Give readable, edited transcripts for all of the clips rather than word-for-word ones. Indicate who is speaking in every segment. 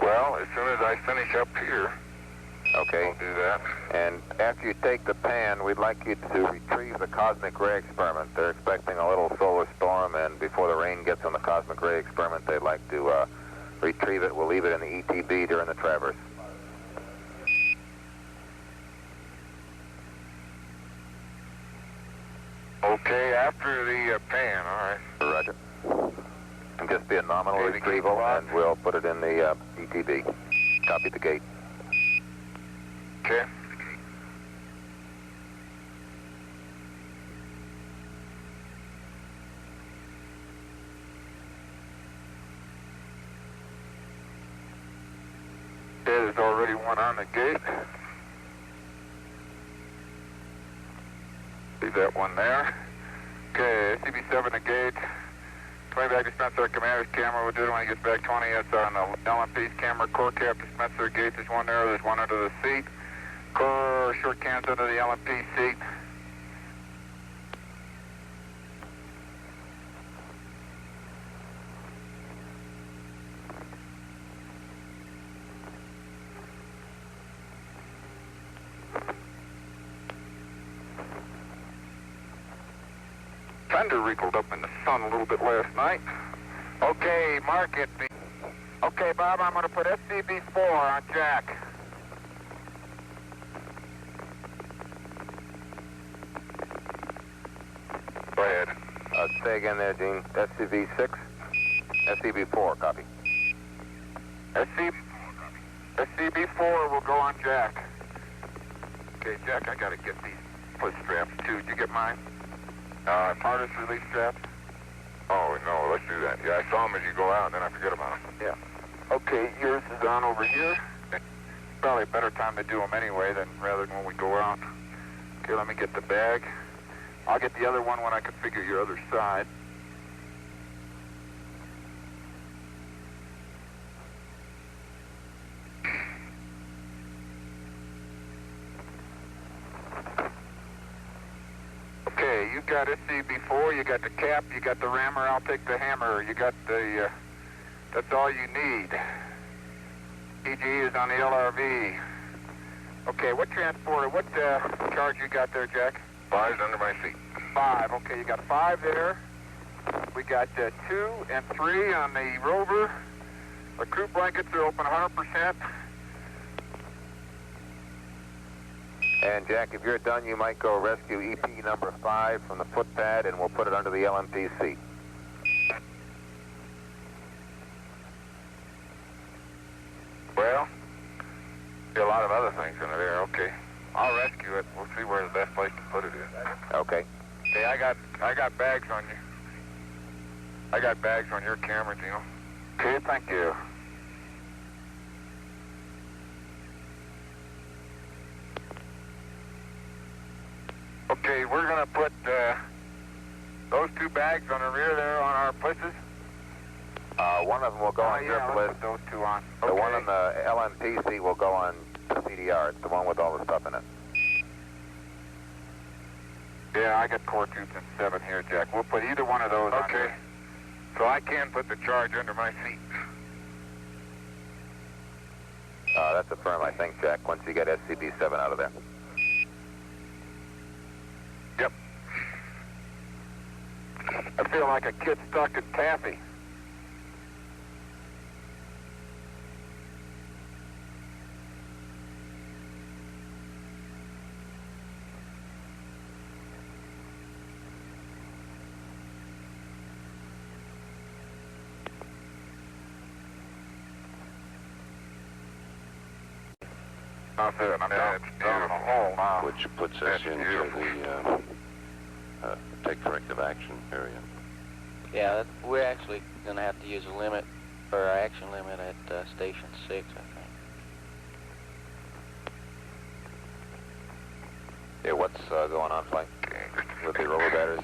Speaker 1: Well, as soon as I finish up here,
Speaker 2: Okay.
Speaker 1: I'll do that.
Speaker 2: And after you take the pan, we'd like you to retrieve the cosmic ray experiment. They're expecting a little solar storm, and before the rain gets on the cosmic ray experiment, they'd like to retrieve it. We'll leave it in the ETB during the traverse.
Speaker 1: Okay, after the pan, all right.
Speaker 2: Roger. And just be a nominal
Speaker 1: Okay,
Speaker 2: retrieval, and we'll put it in the ETB. Copy the gate.
Speaker 1: Okay. There's already one on the gate. See that one there. Okay, SCB-7 the gate. 20 back dispenser, commander's camera. We'll do it when he gets back 20. That's on the LMP's camera. Core cap dispenser gate. There's one there. There's one under the seat. Core short cans under the LMP seat. Fender wrinkled up in the sun a little bit last night. Okay, mark it. Okay, Bob, I'm going to put SCB-4 on jack. Go ahead.
Speaker 2: Say again there, Gene. SCV-6? SCV-4, copy.
Speaker 1: SCB-4 will go on jack. Okay, Jack, I got to get these foot straps, too. Did you get mine? Hardest release straps? Oh, no, let's do that. Yeah, I saw them as you go out, and then I forget about them. Yeah. Okay, yours is on over here. Probably a better time to do them anyway than rather than when we go out. Okay, let me get the bag. I'll get the other one when I configure your other side. Okay, you got SCB-4, you got the cap, you got the rammer, I'll take the hammer. You got the, that's all you need. EG is on the LRV. Okay, what transporter, what charge you got there, Jack? 5's under my seat. 5, okay, you got 5 there. We got 2 and 3 on the rover. The crew blankets are open 100%.
Speaker 2: And Jack, if you're done, you might go rescue EP number 5 from the footpad, and we'll put it under the LMP seat.
Speaker 1: Well, see a lot of other things in there. Okay, I'll rescue it. We'll see where the best place to put it is.
Speaker 2: Okay.
Speaker 1: Okay, I got bags on you. I got bags on your camera, Gino. Okay, thank you. Okay, we're going to put those 2 bags on the rear there on our places.
Speaker 2: One of them will go on your
Speaker 1: let's
Speaker 2: list.
Speaker 1: put those 2 on.
Speaker 2: The
Speaker 1: Okay.
Speaker 2: one on the LMP seat will go on the CDR. It's the one with all the stuff in it.
Speaker 1: Yeah, I got core tubes and 7 here, Jack. We'll put either one of those on. Okay. So I can put the charge under my seat.
Speaker 2: That's affirmed, I think, Jack, once you get SCB-7 out of there.
Speaker 1: Yep. I feel like a kid stuck in taffy. That's it. I'm down in a hole now.
Speaker 3: Which puts us into the take corrective action area.
Speaker 4: Yeah, we're actually going to have to use a limit, or our action limit at Station 6, I think.
Speaker 2: Yeah, what's going on, Flight? With the roller batteries?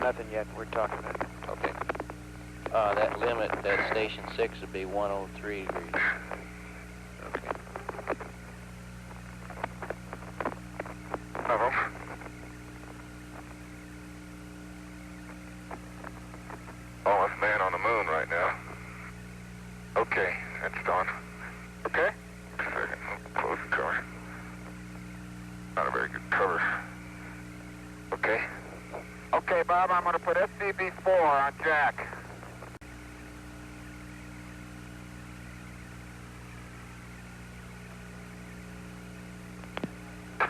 Speaker 5: Nothing yet. We're talking about it.
Speaker 2: Okay.
Speaker 4: That limit at Station 6 would be 103 degrees.
Speaker 2: Okay.
Speaker 1: Of them. Oh, it's man on the moon right now. Okay, that's done. Okay? Second, close the cover. Not a very good cover. Okay. Okay, Bob, I'm going to put SCB-4 on Jack.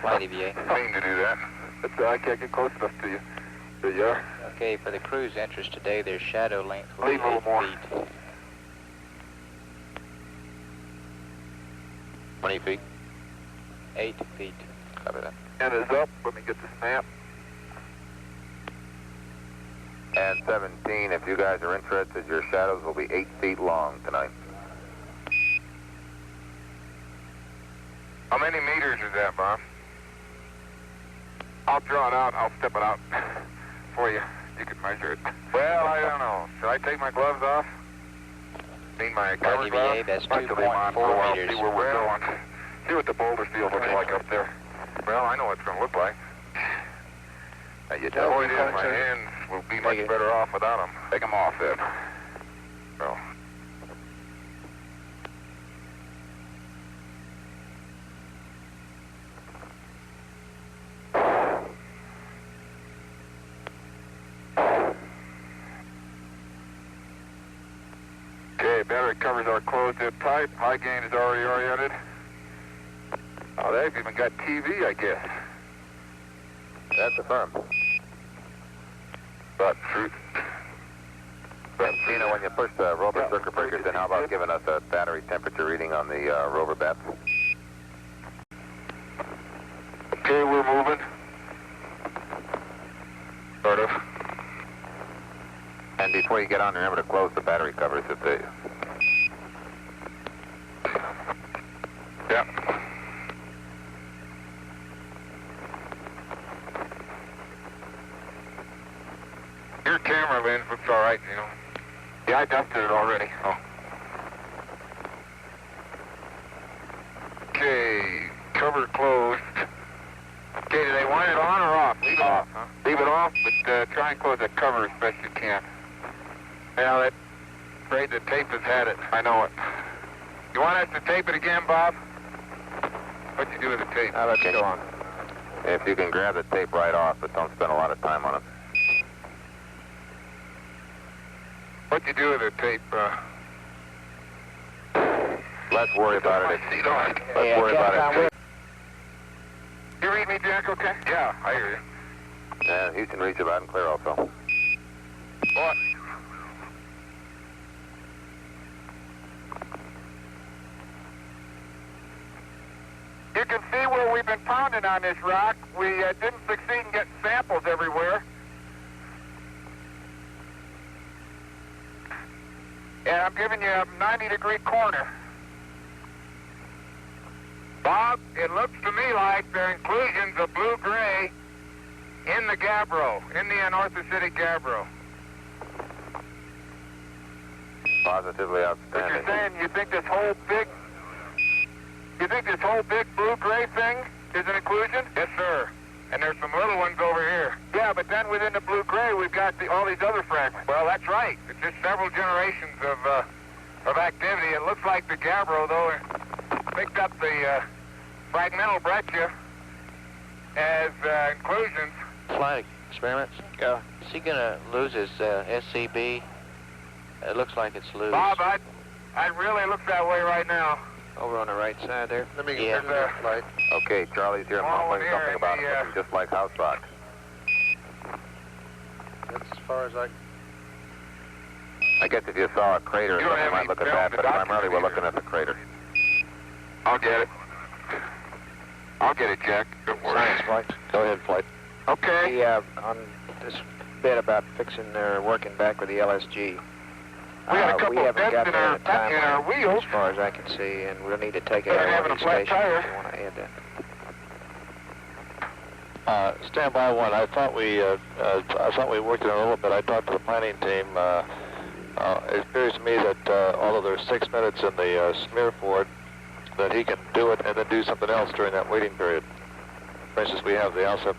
Speaker 4: Flight EVA.
Speaker 1: I mean to do that. But I can't get close enough to you. There you are.
Speaker 4: Okay, for the crew's interest today, their shadow length will
Speaker 1: Leave
Speaker 4: be
Speaker 1: a little
Speaker 4: 8
Speaker 1: more.
Speaker 4: feet.
Speaker 3: 20 feet.
Speaker 4: 8 feet.
Speaker 3: Copy that.
Speaker 1: And is up. Let me get this map.
Speaker 2: And 17, if you guys are interested, your shadows will be 8 feet long tonight.
Speaker 1: How many meters is that, Bob? I'll draw it out. I'll step it out for you. You can measure it. Well, I don't know. Should I take my gloves off? Need my cover
Speaker 4: EVA,
Speaker 1: gloves?
Speaker 4: that's
Speaker 1: I'd like to leave them on for a
Speaker 4: 2.4
Speaker 1: while,
Speaker 4: meters.
Speaker 1: see where we're going. See what the boulder field looks like up there. Well, I know what it's going to look like.
Speaker 2: You
Speaker 1: The
Speaker 2: don't.
Speaker 1: point is, my hands will be much better off without them. Take them off, then. So. Okay, battery covers are closed in tight. High gain is already oriented. Oh, they've even got TV, I guess.
Speaker 2: That's affirmed.
Speaker 1: But truth.
Speaker 2: And Tina, when you push the rover circuit breakers in, how about giving us a battery temperature reading on the rover bats?
Speaker 1: Okay, we're moving. Sort of.
Speaker 2: And before you get on, remember to close the battery covers if they...
Speaker 1: Yep. Your camera lens looks all right, you know. Yeah, I dusted it already. Oh. Okay, cover closed. Okay, do they want it on or off? Leave it off, huh? Leave it off, but try and close that cover as best you can. Yeah, I'm afraid the tape has had it. I know it. You want us to tape it again, Bob? What'd you do with the tape?
Speaker 2: I'll let you
Speaker 1: Go on.
Speaker 2: If you can grab the tape right off, but don't spend a lot of time on it.
Speaker 1: What'd you do with the tape?
Speaker 2: Let's worry about it.
Speaker 1: Seat on.
Speaker 2: Let's worry about it.
Speaker 1: You read me, Jack, okay? Yeah, I hear you.
Speaker 2: And Houston reads you loud and clear also.
Speaker 1: What? You can see where we've been pounding on this rock. We didn't succeed in getting samples everywhere. And I'm giving you a 90-degree corner. Bob, it looks to me like there are inclusions of blue-gray in the gabbro, in the anorthositic gabbro.
Speaker 2: Positively
Speaker 1: But you're
Speaker 2: outstanding.
Speaker 1: saying you think this whole big blue-gray thing is an inclusion? Yes, sir. And there's some little ones over here. Yeah, but then within the blue-gray, we've got all these other fragments. Well, that's right. It's just several generations of activity. It looks like the gabbro, though, picked up the fragmental breccia as inclusions.
Speaker 4: Flight experiments?
Speaker 1: Yeah.
Speaker 4: Is he going to lose his SCB? It looks like it's loose.
Speaker 1: Bob, I'd really look that way right now.
Speaker 4: Over on the right side there?
Speaker 1: Let me
Speaker 4: get
Speaker 1: the
Speaker 2: Right. Okay, Charlie's here mumbling
Speaker 1: here
Speaker 2: something
Speaker 1: in
Speaker 2: about
Speaker 1: the,
Speaker 2: it looking just like house rock.
Speaker 1: That's as far as
Speaker 2: I guess if you saw a crater,
Speaker 1: You don't
Speaker 2: you
Speaker 1: have
Speaker 2: might
Speaker 1: any
Speaker 2: look at
Speaker 1: film
Speaker 2: that,
Speaker 1: to
Speaker 2: but primarily we're
Speaker 1: document
Speaker 2: looking at the crater.
Speaker 1: I'll get it. I'll get it, Jack. Don't worry.
Speaker 5: Science flight.
Speaker 3: Go ahead, flight.
Speaker 1: Okay.
Speaker 5: On this bit about fixing or working back with the LSG.
Speaker 1: We got a couple
Speaker 5: we
Speaker 1: of
Speaker 5: haven't
Speaker 1: dents
Speaker 5: got
Speaker 1: in
Speaker 5: there
Speaker 1: our,
Speaker 5: in time
Speaker 1: in our wheels.
Speaker 5: as far as I can see, and we'll need to take it
Speaker 1: Better
Speaker 5: out
Speaker 1: having
Speaker 5: of
Speaker 1: a
Speaker 5: one
Speaker 1: flat
Speaker 5: of these stations
Speaker 1: tire.
Speaker 5: if you want to add that.
Speaker 3: Stand by one. I thought we worked it a little bit. I talked to the planning team. It appears to me that although there's 6 minutes in the smear for it, that he can do it and then do something else during that waiting period. For instance, we have the ALSEP.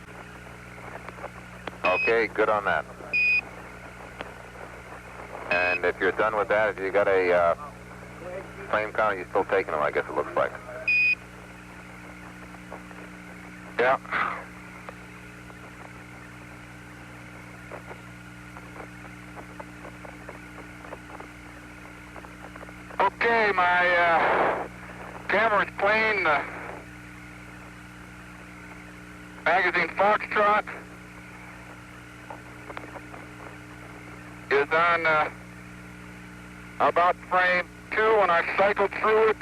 Speaker 2: Okay, good on that. And if you're done with that, if you got a Frame count, you still taking them, I guess it looks like.
Speaker 1: Yeah. Okay, my camera's playing the magazine Foxtrot is on about frame 2 when I cycled through it,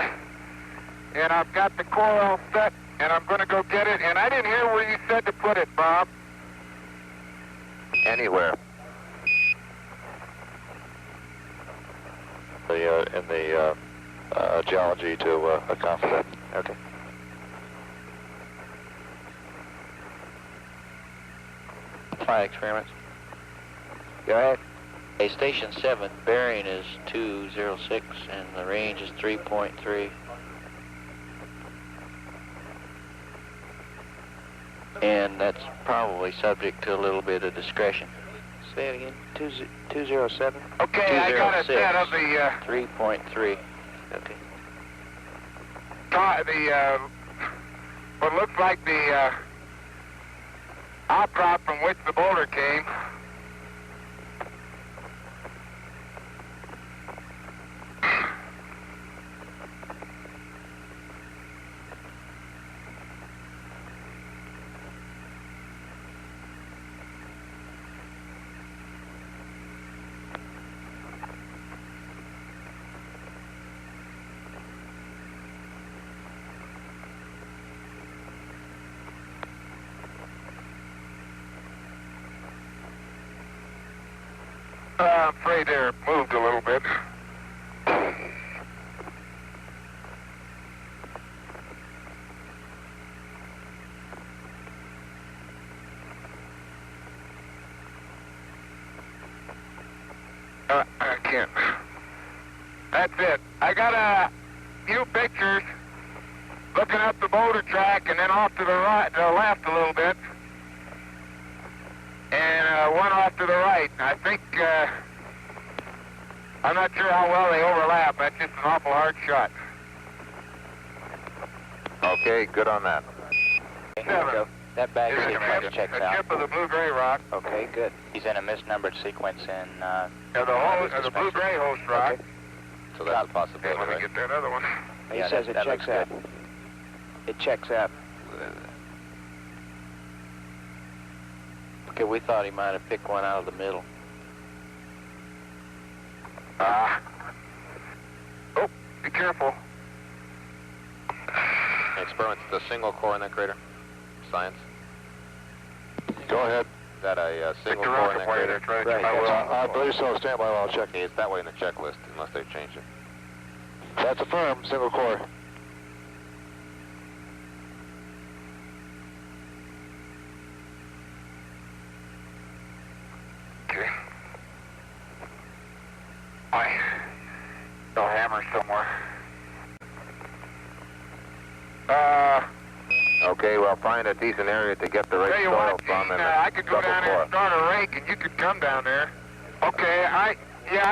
Speaker 1: and I've got the core all set, and I'm going to go get it, and I didn't hear where you said to put it, Bob.
Speaker 2: Anywhere.
Speaker 3: In the geology to accomplish that.
Speaker 5: Okay.
Speaker 4: Flight experiments.
Speaker 5: Go ahead.
Speaker 4: A station 7 bearing is 206 and the range is 3.3. And that's probably subject to a little bit of discretion.
Speaker 5: Say it again. 207.
Speaker 1: Okay, I got a set of the
Speaker 4: 3.3.
Speaker 5: Okay.
Speaker 1: what looks like the outcrop from which the boulder came. I'm afraid they're moved a little bit. I can't. That's it. I got a few pictures looking up the boulder track and then off to the right, to the left a little bit. And one off to the right. I think, I'm not sure how well they overlap. That's just an awful hard shot.
Speaker 2: Okay, good on that.
Speaker 1: Seven.
Speaker 4: That back
Speaker 1: Here's
Speaker 4: sequence checks
Speaker 1: a
Speaker 4: out.
Speaker 1: tip of the blue-gray rock.
Speaker 5: Okay, good.
Speaker 4: He's in a misnumbered sequence in
Speaker 1: The blue-gray host rock.
Speaker 5: Okay.
Speaker 2: So that's a
Speaker 1: Okay,
Speaker 2: possibility,
Speaker 1: let me
Speaker 2: right?
Speaker 1: get that other one.
Speaker 5: He
Speaker 4: Yeah,
Speaker 5: says
Speaker 4: that
Speaker 5: it checks
Speaker 4: looks
Speaker 5: out.
Speaker 4: good.
Speaker 5: It checks out.
Speaker 4: Okay, we thought he might have picked one out of the middle.
Speaker 1: Oh, be careful.
Speaker 2: Experiments the single core in that crater? Science?
Speaker 3: Go ahead.
Speaker 2: Is that a
Speaker 1: Stick
Speaker 2: single
Speaker 1: the
Speaker 2: core in
Speaker 1: rocket
Speaker 2: that
Speaker 1: way
Speaker 2: crater?
Speaker 1: there, try to
Speaker 5: Right,
Speaker 1: I will.
Speaker 3: I believe so. Stand by while I'll check.
Speaker 2: Okay, it's that way in the checklist, unless they've changed it.
Speaker 3: That's a firm single core.
Speaker 1: Okay. No hammer somewhere.
Speaker 2: Okay, well, find a decent area to get the rake
Speaker 1: Tell you
Speaker 2: soil
Speaker 1: what,
Speaker 2: from
Speaker 1: Gene,
Speaker 2: and
Speaker 1: I could go
Speaker 2: double
Speaker 1: down there
Speaker 2: core.
Speaker 1: and start a rake, and you could come down there. Okay, I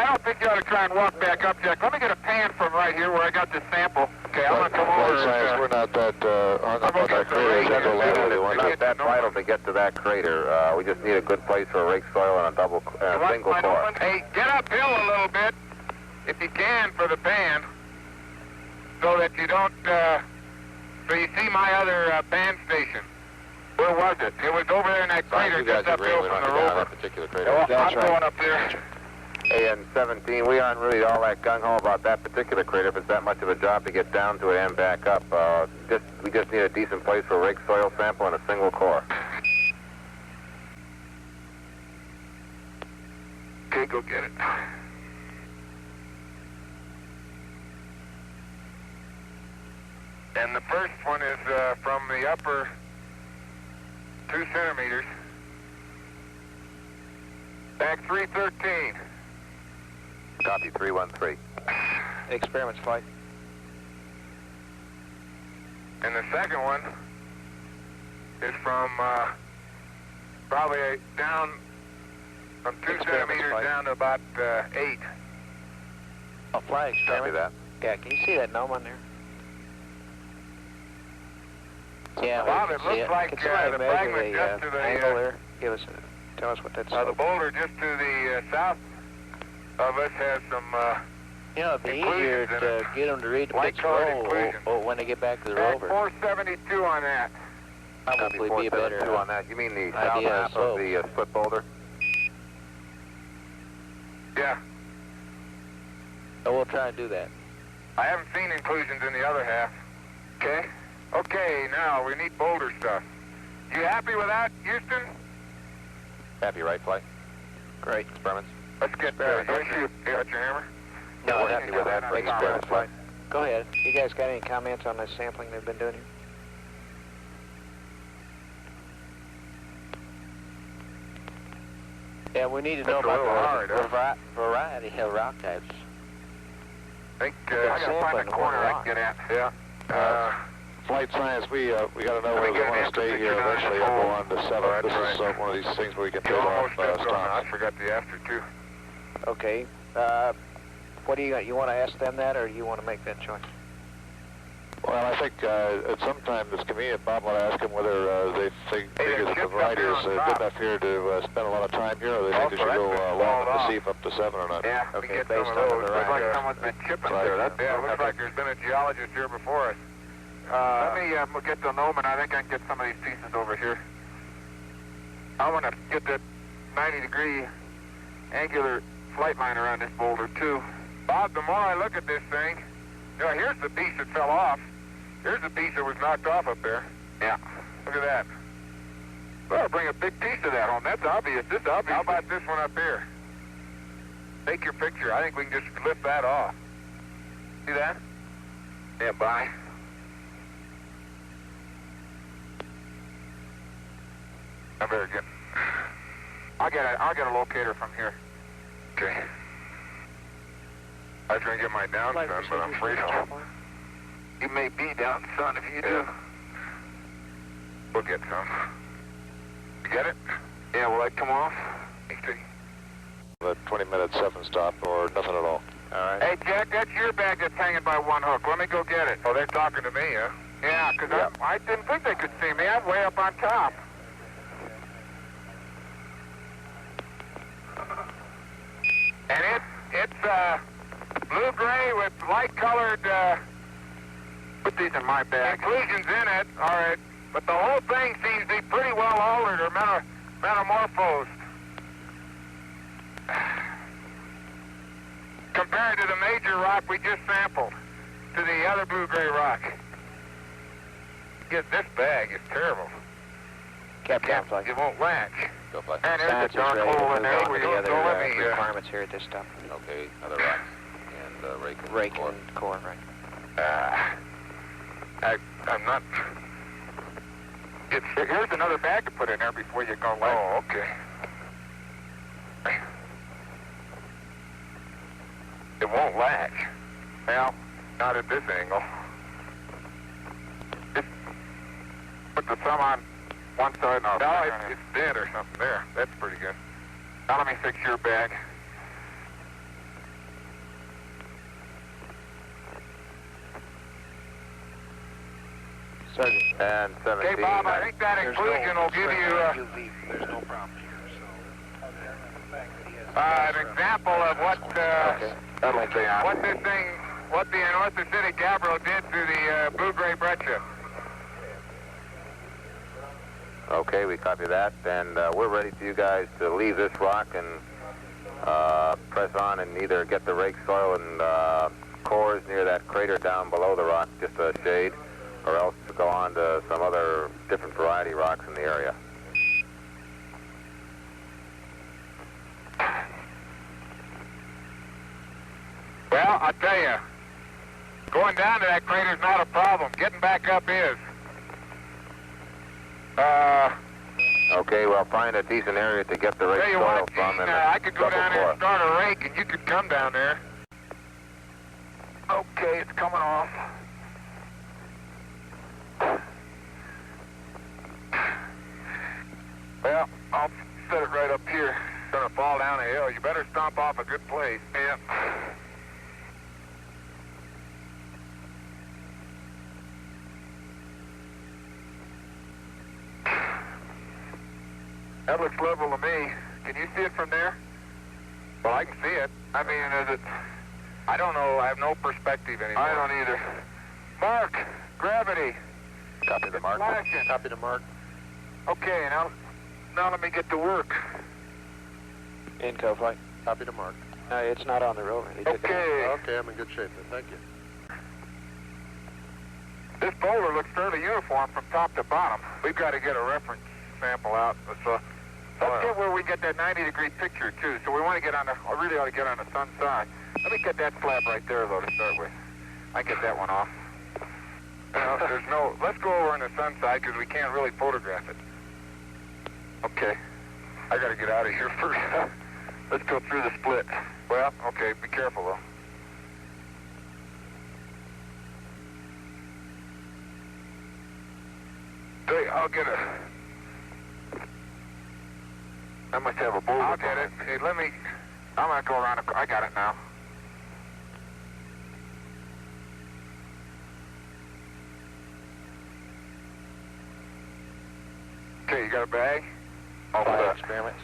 Speaker 1: don't think you ought to try and walk back up, Jack. Let me get a pan from right here where I got this sample. Okay, I'm going to come over
Speaker 3: Flight science,
Speaker 1: and,
Speaker 3: we're not that hung up
Speaker 1: I'm
Speaker 3: on
Speaker 1: gonna
Speaker 3: that
Speaker 1: get the
Speaker 3: crater.
Speaker 1: rake
Speaker 3: That's a
Speaker 1: and
Speaker 3: lateral
Speaker 1: see
Speaker 3: we
Speaker 1: what
Speaker 3: want
Speaker 1: it
Speaker 3: to.
Speaker 2: It's not that vital to get to that crater. We just need a good place for a rake soil and a double, single
Speaker 1: Mine
Speaker 2: core.
Speaker 1: open? Hey, get uphill a little bit, if you can, for the pan, so that you don't, so you see my other pan station. Where was it? It was over there in that crater
Speaker 2: You guys
Speaker 1: just
Speaker 2: agree
Speaker 1: uphill
Speaker 2: we don't
Speaker 1: from
Speaker 2: have
Speaker 1: the
Speaker 2: to get out of
Speaker 1: rover.
Speaker 2: that particular crater?
Speaker 1: Well,
Speaker 5: That's
Speaker 1: I'm
Speaker 5: right.
Speaker 1: going up there.
Speaker 2: Hey, and 17, we aren't really all that gung-ho about that particular crater. If it's that much of a job to get down to it and back up, we just need a decent place for a rake soil sample and a single core.
Speaker 1: Okay, go get it. And the first one is from the upper 2 centimeters. Back 313.
Speaker 2: Copy 313.
Speaker 5: Experiments flight.
Speaker 1: And the second one is from probably down from 2
Speaker 5: Experiments
Speaker 1: centimeters
Speaker 5: flight.
Speaker 1: down to about 8.
Speaker 5: Oh, flight
Speaker 2: Copy
Speaker 5: experiment.
Speaker 2: that.
Speaker 5: Yeah, can you see that gnome on there?
Speaker 4: Yeah,
Speaker 1: Bob,
Speaker 4: we
Speaker 1: it
Speaker 4: can see
Speaker 1: looks
Speaker 4: it.
Speaker 1: like
Speaker 5: Can somebody
Speaker 1: the
Speaker 5: measure
Speaker 1: fragment just to
Speaker 5: the
Speaker 1: the
Speaker 5: angle there? Give us tell us what that's.
Speaker 1: the boulder just to the south of us has some
Speaker 4: You know, it'd be
Speaker 1: inclusions
Speaker 4: easier
Speaker 1: in
Speaker 4: to
Speaker 1: it.
Speaker 4: get them to read the
Speaker 1: Light
Speaker 4: pitch
Speaker 1: colored
Speaker 4: roll
Speaker 1: inclusions.
Speaker 4: or when they get back to the
Speaker 1: at
Speaker 4: rover.
Speaker 1: 472 on that.
Speaker 4: Probably be a better
Speaker 2: 472 on that. You mean the south
Speaker 4: idea,
Speaker 2: half
Speaker 4: so.
Speaker 2: of the split boulder?
Speaker 1: Yeah,
Speaker 4: So we'll try to do that.
Speaker 1: I haven't seen inclusions in the other half. Okay. Okay, now we need boulder stuff. You happy with that, Houston?
Speaker 2: Happy, right, Flight?
Speaker 5: Great.
Speaker 2: Experiments?
Speaker 1: Let's get shoot. You got your hammer?
Speaker 5: No,
Speaker 2: We're happy with that. Experiments, Flight?
Speaker 5: Go ahead. You guys got any comments on the sampling they've been doing here?
Speaker 4: Yeah, we need to
Speaker 1: That's
Speaker 4: know
Speaker 1: a little
Speaker 4: about
Speaker 1: hard,
Speaker 4: the
Speaker 1: huh?
Speaker 4: variety of rock types.
Speaker 1: I think I gotta find a
Speaker 5: sampling
Speaker 1: corner
Speaker 5: one
Speaker 1: I can get at. Yeah.
Speaker 3: Flight science, we got to know
Speaker 1: Let me
Speaker 3: whether we
Speaker 1: get an
Speaker 3: want to
Speaker 1: answer
Speaker 3: stay here
Speaker 1: picture down
Speaker 3: eventually
Speaker 1: the
Speaker 3: or go
Speaker 1: hole.
Speaker 3: on to 7.
Speaker 1: Oh,
Speaker 3: This
Speaker 1: that's
Speaker 3: is
Speaker 1: right.
Speaker 3: one of these things where we can
Speaker 1: You
Speaker 3: take
Speaker 1: almost
Speaker 3: off
Speaker 1: did go. I
Speaker 3: stops.
Speaker 1: forgot the after too.
Speaker 5: Okay. What do you want to ask them that, or do you want to make that choice?
Speaker 3: Well, I think at some time it's convenient, Bob will ask them whether they think
Speaker 1: Hey,
Speaker 3: that
Speaker 1: the
Speaker 3: the
Speaker 1: ship's
Speaker 3: variety
Speaker 1: up
Speaker 3: is
Speaker 1: here on
Speaker 3: good
Speaker 1: top.
Speaker 3: enough here to spend a lot of time here, or they think they should go
Speaker 1: Also,
Speaker 3: along
Speaker 1: that's
Speaker 3: with the
Speaker 1: been
Speaker 3: seep up to 7 or not.
Speaker 1: Yeah, we
Speaker 5: Okay,
Speaker 1: get
Speaker 5: based
Speaker 1: some
Speaker 5: on
Speaker 1: of
Speaker 5: the
Speaker 1: those. Looks like
Speaker 5: variety.
Speaker 1: someone's been chipping
Speaker 3: Right.
Speaker 1: there. Yeah, it looks like there's been a geologist here before us. Let me get the gnome, and I think I can get some of these pieces over here. I want to get that 90-degree angular flight line around this boulder, too. Bob, the more I look at this thing, you know, here's the piece that fell off. Here's the piece that was knocked off up there. Yeah. Look at that. Well, bring a big piece of that home. That's obvious. This is obvious. How about this one up here? Take your picture. I think we can just lift that off. See that? Yeah, bye. I better get. I'll get a locator from here. Okay. I was gonna get my down sun, but I'm afraid you may be down sun if you do. We'll get some. You get it? Yeah. Will that come off?
Speaker 3: A 20-minute 7 stop or nothing at all.
Speaker 5: All right.
Speaker 1: Hey, Jack, that's your bag that's hanging by one hook. Let me go get it. Oh, they're talking to me, huh? Yeah, because I didn't think they could see me. I'm way up on top. And it's blue-gray with light-colored, put these in my bag, inclusions in it, all right, but the whole thing seems to be pretty well altered or metamorphosed compared to the major rock we just sampled, to the other blue-gray rock. Get this bag, it's terrible.
Speaker 5: Captain Flight.
Speaker 1: It won't latch.
Speaker 2: Go, Flight.
Speaker 1: And there's
Speaker 5: Science
Speaker 1: a
Speaker 5: is
Speaker 1: dark
Speaker 5: ready to
Speaker 1: hole in
Speaker 5: move
Speaker 1: there.
Speaker 5: on
Speaker 1: We
Speaker 5: to the
Speaker 1: don't
Speaker 5: other
Speaker 1: let me,
Speaker 5: requirements here at this stop.
Speaker 2: Okay, other rocks. And rake and core.
Speaker 5: And core, right.
Speaker 1: I'm not. Here's another bag to put in there before you go. Oh, okay. It won't latch. Well, not at this angle. Just put the thumb on one side. No, it's dead or something there. That's pretty good. Now let me fix your bag.
Speaker 5: Sergeant.
Speaker 2: And 17.
Speaker 1: Okay, Bob, I think that inclusion will give you
Speaker 5: There's no problem here,
Speaker 1: an example of what
Speaker 5: That'll stay on.
Speaker 1: what this thing, what the anorthositic gabbro did to the blue-gray breccia.
Speaker 2: Okay, we copy that, and we're ready for you guys to leave this rock and press on and either get the rake soil and cores near that crater down below the rock, just a shade, or else to go on to some other different variety rocks in the area.
Speaker 1: Well, I tell you, going down to that crater's not a problem. Getting back up is.
Speaker 2: Okay, well, find a decent area to get the rake
Speaker 1: Tell you
Speaker 2: soil
Speaker 1: what,
Speaker 2: from
Speaker 1: Gene,
Speaker 2: and
Speaker 1: I could go
Speaker 2: double
Speaker 1: down there
Speaker 2: core.
Speaker 1: and start a rake, and you could come down there. Okay, it's coming off. Well, I'll set it right up here. It's gonna fall down a hill. You better stomp off a good place. Yep. That looks level to me. Can you see it from there? Well, I can see it. I mean, is it... I don't know. I have no perspective anymore. I don't either. Mark, gravity.
Speaker 2: Copy the mark.
Speaker 1: Flashing.
Speaker 5: Copy the mark.
Speaker 1: Okay, now let me get to work.
Speaker 5: Inco flight.
Speaker 6: Copy the mark.
Speaker 5: No, it's not on the rover. They took it out.
Speaker 1: Okay.
Speaker 6: Okay, I'm in good shape then. Thank you.
Speaker 1: This boulder looks fairly uniform from top to bottom. We've got to get a reference sample out. So let's get where we get that 90-degree picture, too. So we want to get on the... I really ought to get on the sun side. Let me get that flap right there, though, to start with. I get that one off. There's no... Let's go over on the sun side, because we can't really photograph it. Okay. I got to get out of here first. Let's go through the split. Well, okay, be careful, though. Hey, I'll get a... I must have a boulder. I'll get it. Hey, let me... I'm going to go around... I got it now. Okay, you got a bag? Oh,
Speaker 4: Flight experiments.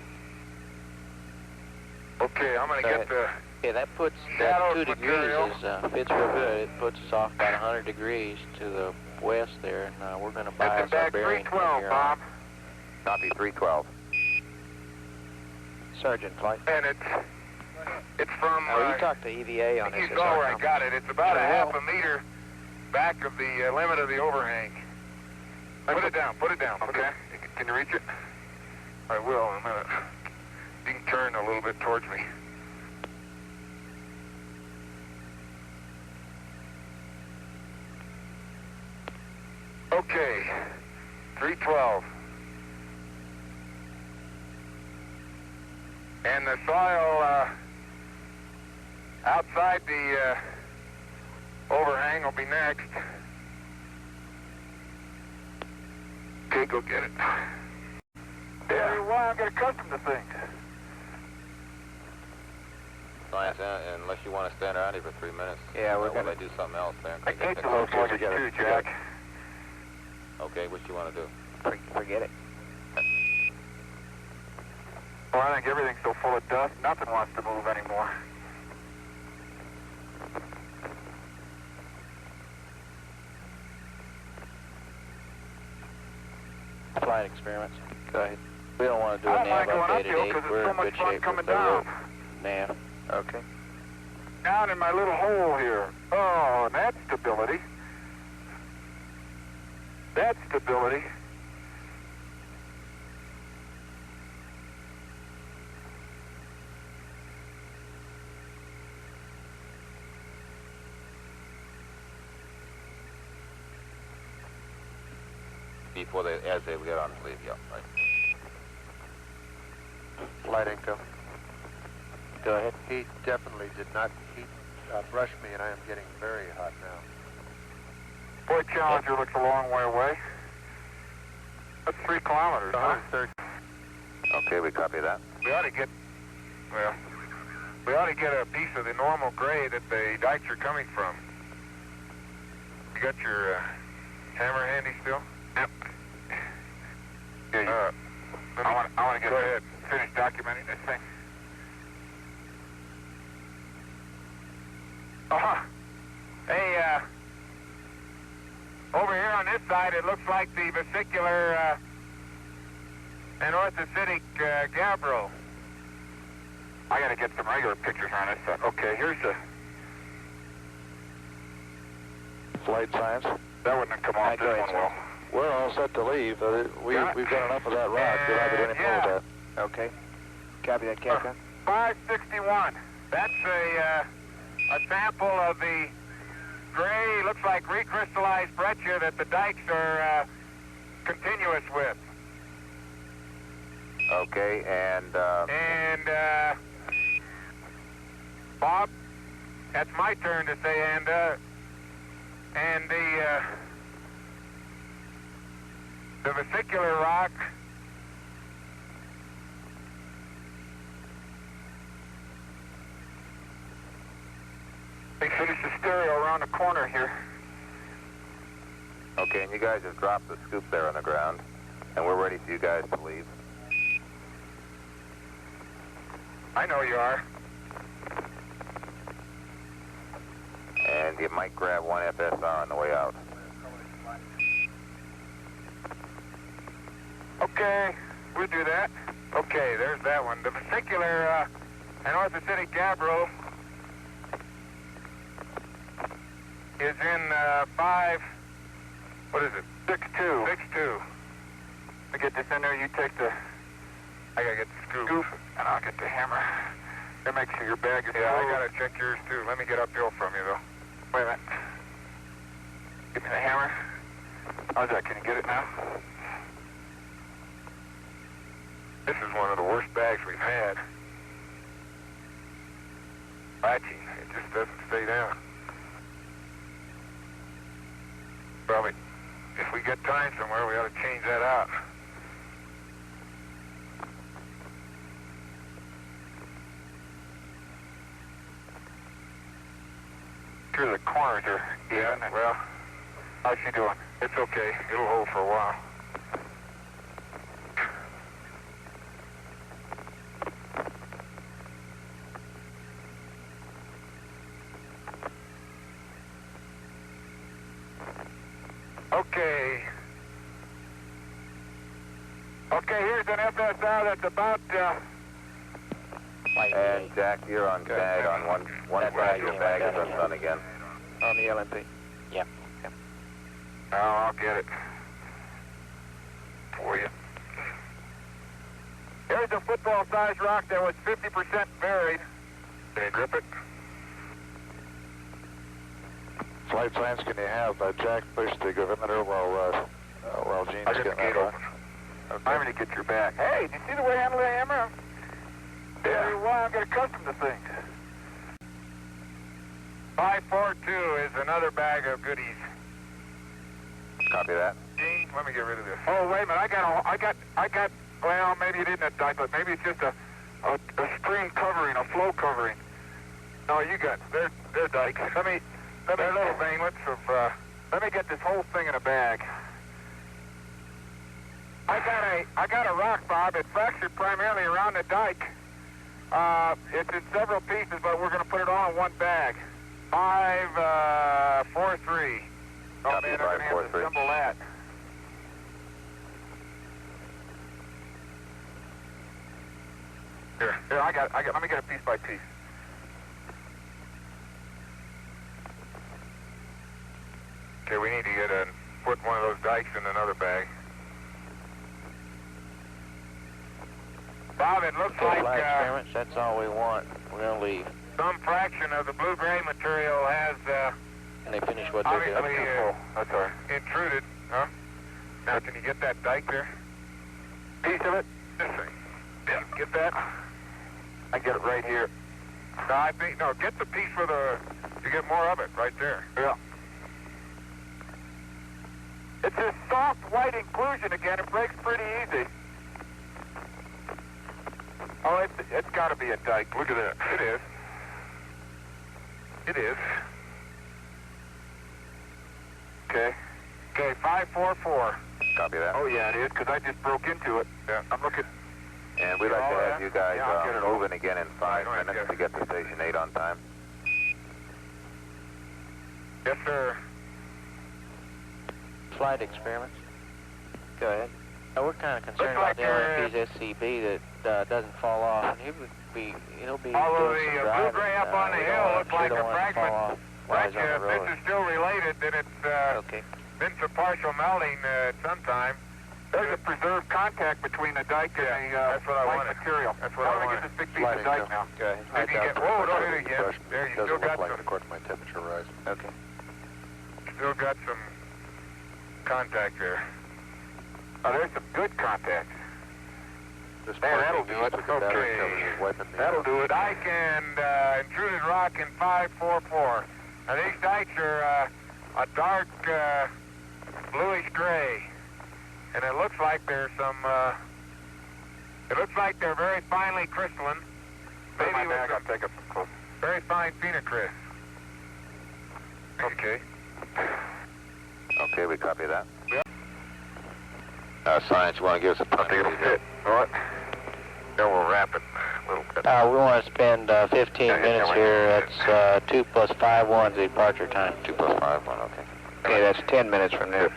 Speaker 1: Okay, I'm going to get the...
Speaker 4: Yeah, that puts
Speaker 1: shadow
Speaker 4: that 2 degrees
Speaker 1: material.
Speaker 4: fits real good. It puts us off about 100 degrees to the west there, and we're going to bias
Speaker 1: That's in
Speaker 4: our
Speaker 1: bag
Speaker 4: bearing from
Speaker 1: 312,
Speaker 4: here
Speaker 1: Bob.
Speaker 4: on.
Speaker 2: Copy 312.
Speaker 5: Sergeant flight.
Speaker 1: And it's from...
Speaker 5: You talked to EVA on this.
Speaker 1: You saw where I got it. It's about a half a meter back of the limit of the overhang. Put it down, okay? Can you reach it? I will in a minute. You can turn a little bit towards me. Okay, 312. And the soil outside the overhang will be next. Okay, go get it. Yeah, well, I get accustomed to things.
Speaker 2: Unless you want to stand around here for 3 minutes.
Speaker 5: Yeah, we're going to
Speaker 2: do something else then.
Speaker 1: I hate to look like it too, Jack.
Speaker 2: Okay, what you want to do?
Speaker 5: forget it.
Speaker 1: Well, I think everything's so full of dust, nothing wants to move anymore.
Speaker 4: Flight experiments. Go ahead. We don't want to do
Speaker 1: I
Speaker 4: a
Speaker 1: don't mind
Speaker 4: nav
Speaker 1: going
Speaker 4: update
Speaker 1: uphill
Speaker 4: today.
Speaker 1: because
Speaker 4: We're
Speaker 1: it's so
Speaker 4: in
Speaker 1: much
Speaker 4: good
Speaker 1: fun
Speaker 4: shape
Speaker 1: coming
Speaker 4: with the
Speaker 1: down.
Speaker 4: nav.
Speaker 5: Okay.
Speaker 1: Down in my little hole here. Oh, and that's stability. That's stability.
Speaker 2: Before they, as they get on the leave, yeah, right.
Speaker 6: Flight income.
Speaker 4: Go ahead.
Speaker 6: He definitely did not brush me, and I am getting very hot now.
Speaker 1: Boy, Challenger looks a long way away. That's 3 kilometers, huh?
Speaker 6: 130.
Speaker 2: Okay, we copy that.
Speaker 1: We ought to get, well, we ought to get a piece of the normal grade that the dikes are coming from. You got your hammer handy still? Yep. Yeah, I want to get... Go ahead. Finish documenting this thing. Hey, over here on this side, it looks like the vesicular and orthocytic gabbro. I got to get some regular pictures on this side. Okay, here's the...
Speaker 3: Flight science.
Speaker 1: That wouldn't have come off this one well.
Speaker 3: We're all set to leave. We've got enough of that rock. We'll have to do anything more with that.
Speaker 5: Okay. Copy that, Captain.
Speaker 1: 561. That's a sample of the gray, looks like recrystallized breccia that the dikes are continuous with.
Speaker 2: Okay, and
Speaker 1: Bob, that's my turn to say and the vesicular rock they finish the stereo around the corner here.
Speaker 2: okay, and you guys just dropped the scoop there on the ground, and we're ready for you guys to leave.
Speaker 1: I know you are.
Speaker 2: And you might grab one FSR on the way out.
Speaker 1: Okay, we'll do that. Okay, there's that one. The vesicular and orthosynthetic gabbro is in 6-2. 6-2. I get this in there, you take the... I gotta get the scoop, and I'll get the hammer. Then make sure your bag is full. I gotta check yours too. Let me get uphill from you though. Wait a minute. Give me the hammer. How's that? Can you get it now? This is one of the worst bags we've had. Latching. It just doesn't stay down. Probably, if we get time somewhere, we ought to change that out. Sure, the corners are even. Well, how's she doing? It's okay. It'll hold for a while. Okay. Okay, here's an FSR that's about,
Speaker 2: And Jack, you're on tag on one side. Your bag is undone again.
Speaker 5: On the LNP.
Speaker 4: Yep.
Speaker 1: oh, I'll get it for you. Here's a football-sized rock that was 50% buried. Can you grip it?
Speaker 3: Flight science, can you have Jack push the gravimeter while Gene's
Speaker 1: I'll get the
Speaker 3: getting
Speaker 1: gate
Speaker 3: that
Speaker 1: open. I'm going to get your back. Hey, do you see the way I handle the hammer? Yeah. Well, I get accustomed to things. 542 is another bag of goodies.
Speaker 2: Copy that.
Speaker 1: Gene, let me get rid of this. Oh, wait a minute. I got. Well, maybe it isn't a dike, but maybe it's just a stream covering, a flow covering. No, you got. They're dikes. They're little vainlets of. Let me get this whole thing in a bag. I got a rock, Bob. It's fractured primarily around the dike. It's in several pieces, but we're going to put it all in one bag. 543. Oh, man, I'm going to have to assemble that. Here, I got. Let me get it piece by piece. Okay, we need to put one of those dikes in another bag. Bob, it looks like
Speaker 4: experiments, that's all we want. We're going to leave.
Speaker 1: some fraction of the blue-gray material has
Speaker 4: And they finish what they're doing.
Speaker 1: obviously that's all right. Intruded. Huh? Now, can you get that dike there? Piece of it? This thing. Yeah, get that? I get it right here. No, I think, no, get the piece with you get more of it right there. Yeah. It's this soft white inclusion again. It breaks pretty easy. Oh, it's got to be a dike. Look at that. It is. It is. Okay. Okay, 544.
Speaker 2: Copy that.
Speaker 1: Oh, yeah, it is, because I just broke into it. Yeah. I'm looking.
Speaker 2: And we'd like to have you guys
Speaker 1: I'll get it
Speaker 2: moving again in 5
Speaker 1: All right,
Speaker 2: minutes to get to Station 8 on time.
Speaker 1: Yes, sir.
Speaker 4: Flight experiments. Go ahead. We're kind of concerned
Speaker 1: Looks
Speaker 4: about
Speaker 1: like
Speaker 4: the LNP's SCB that doesn't fall off, and he'll be
Speaker 1: Although
Speaker 4: doing
Speaker 1: the
Speaker 4: some driving.
Speaker 1: blue-gray up on the
Speaker 4: We
Speaker 1: hill
Speaker 4: don't
Speaker 1: looks like
Speaker 4: we
Speaker 1: a
Speaker 4: don't want it to
Speaker 1: fragment.
Speaker 4: fall off while he's on the
Speaker 1: If
Speaker 4: road.
Speaker 1: this is still related, then it's
Speaker 4: Okay.
Speaker 1: been some partial melting at some time. There's a preserved contact between the dike and the
Speaker 3: that's what I
Speaker 1: white
Speaker 3: wanted.
Speaker 1: material.
Speaker 3: That's what I
Speaker 1: Let me
Speaker 3: wanted.
Speaker 1: get this big piece of dike now.
Speaker 3: Go ahead.
Speaker 1: Maybe get, whoa, don't hit it yet. There, you still got some,
Speaker 6: according to my temperature rise.
Speaker 4: Okay.
Speaker 1: still got some contact there. Oh, there's some good contact.
Speaker 6: This
Speaker 1: Man, that'll
Speaker 6: parking
Speaker 1: do it.
Speaker 6: needs to be better
Speaker 1: Okay.
Speaker 6: covered with wiping me
Speaker 1: That'll
Speaker 6: out.
Speaker 1: do it. Dike and intruded rock in 544. Now these dikes are a dark bluish gray, and it looks like there's some. It looks like they're very finely crystalline. Maybe with some
Speaker 3: take up some close.
Speaker 1: very fine phenocryst. Okay.
Speaker 2: Okay, we copy that.
Speaker 1: Yep.
Speaker 2: Science, you want to give us a
Speaker 1: I'll take a hit. What? Then we'll wrap it.
Speaker 2: a little bit.
Speaker 4: We want to spend 15 minutes here. That's 2 plus 5 the departure time.
Speaker 2: 2 plus 5, 1, okay.
Speaker 5: Okay, that's 10 minutes from now.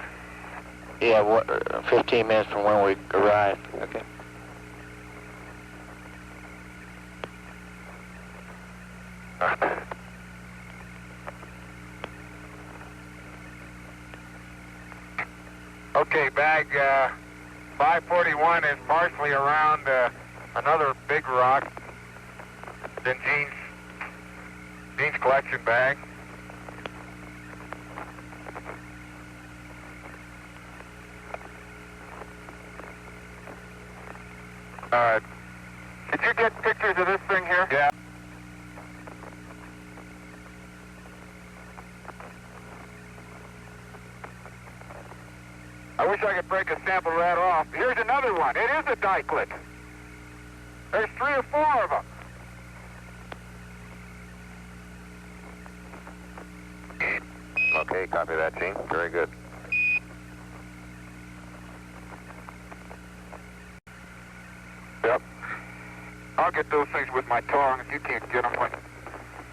Speaker 4: Yeah, 15 minutes from when we arrive.
Speaker 5: Okay.
Speaker 1: Okay, bag 541 is partially around another big rock than Gene's collection bag. Did you get pictures of this thing here? Yeah. I wish I could break a sample of that off. Here's another one. It is a diclet. There's 3 or 4 of them.
Speaker 2: Okay, copy that, Gene. Very good.
Speaker 1: Yep. I'll get those things with my tongue. If you can't get them,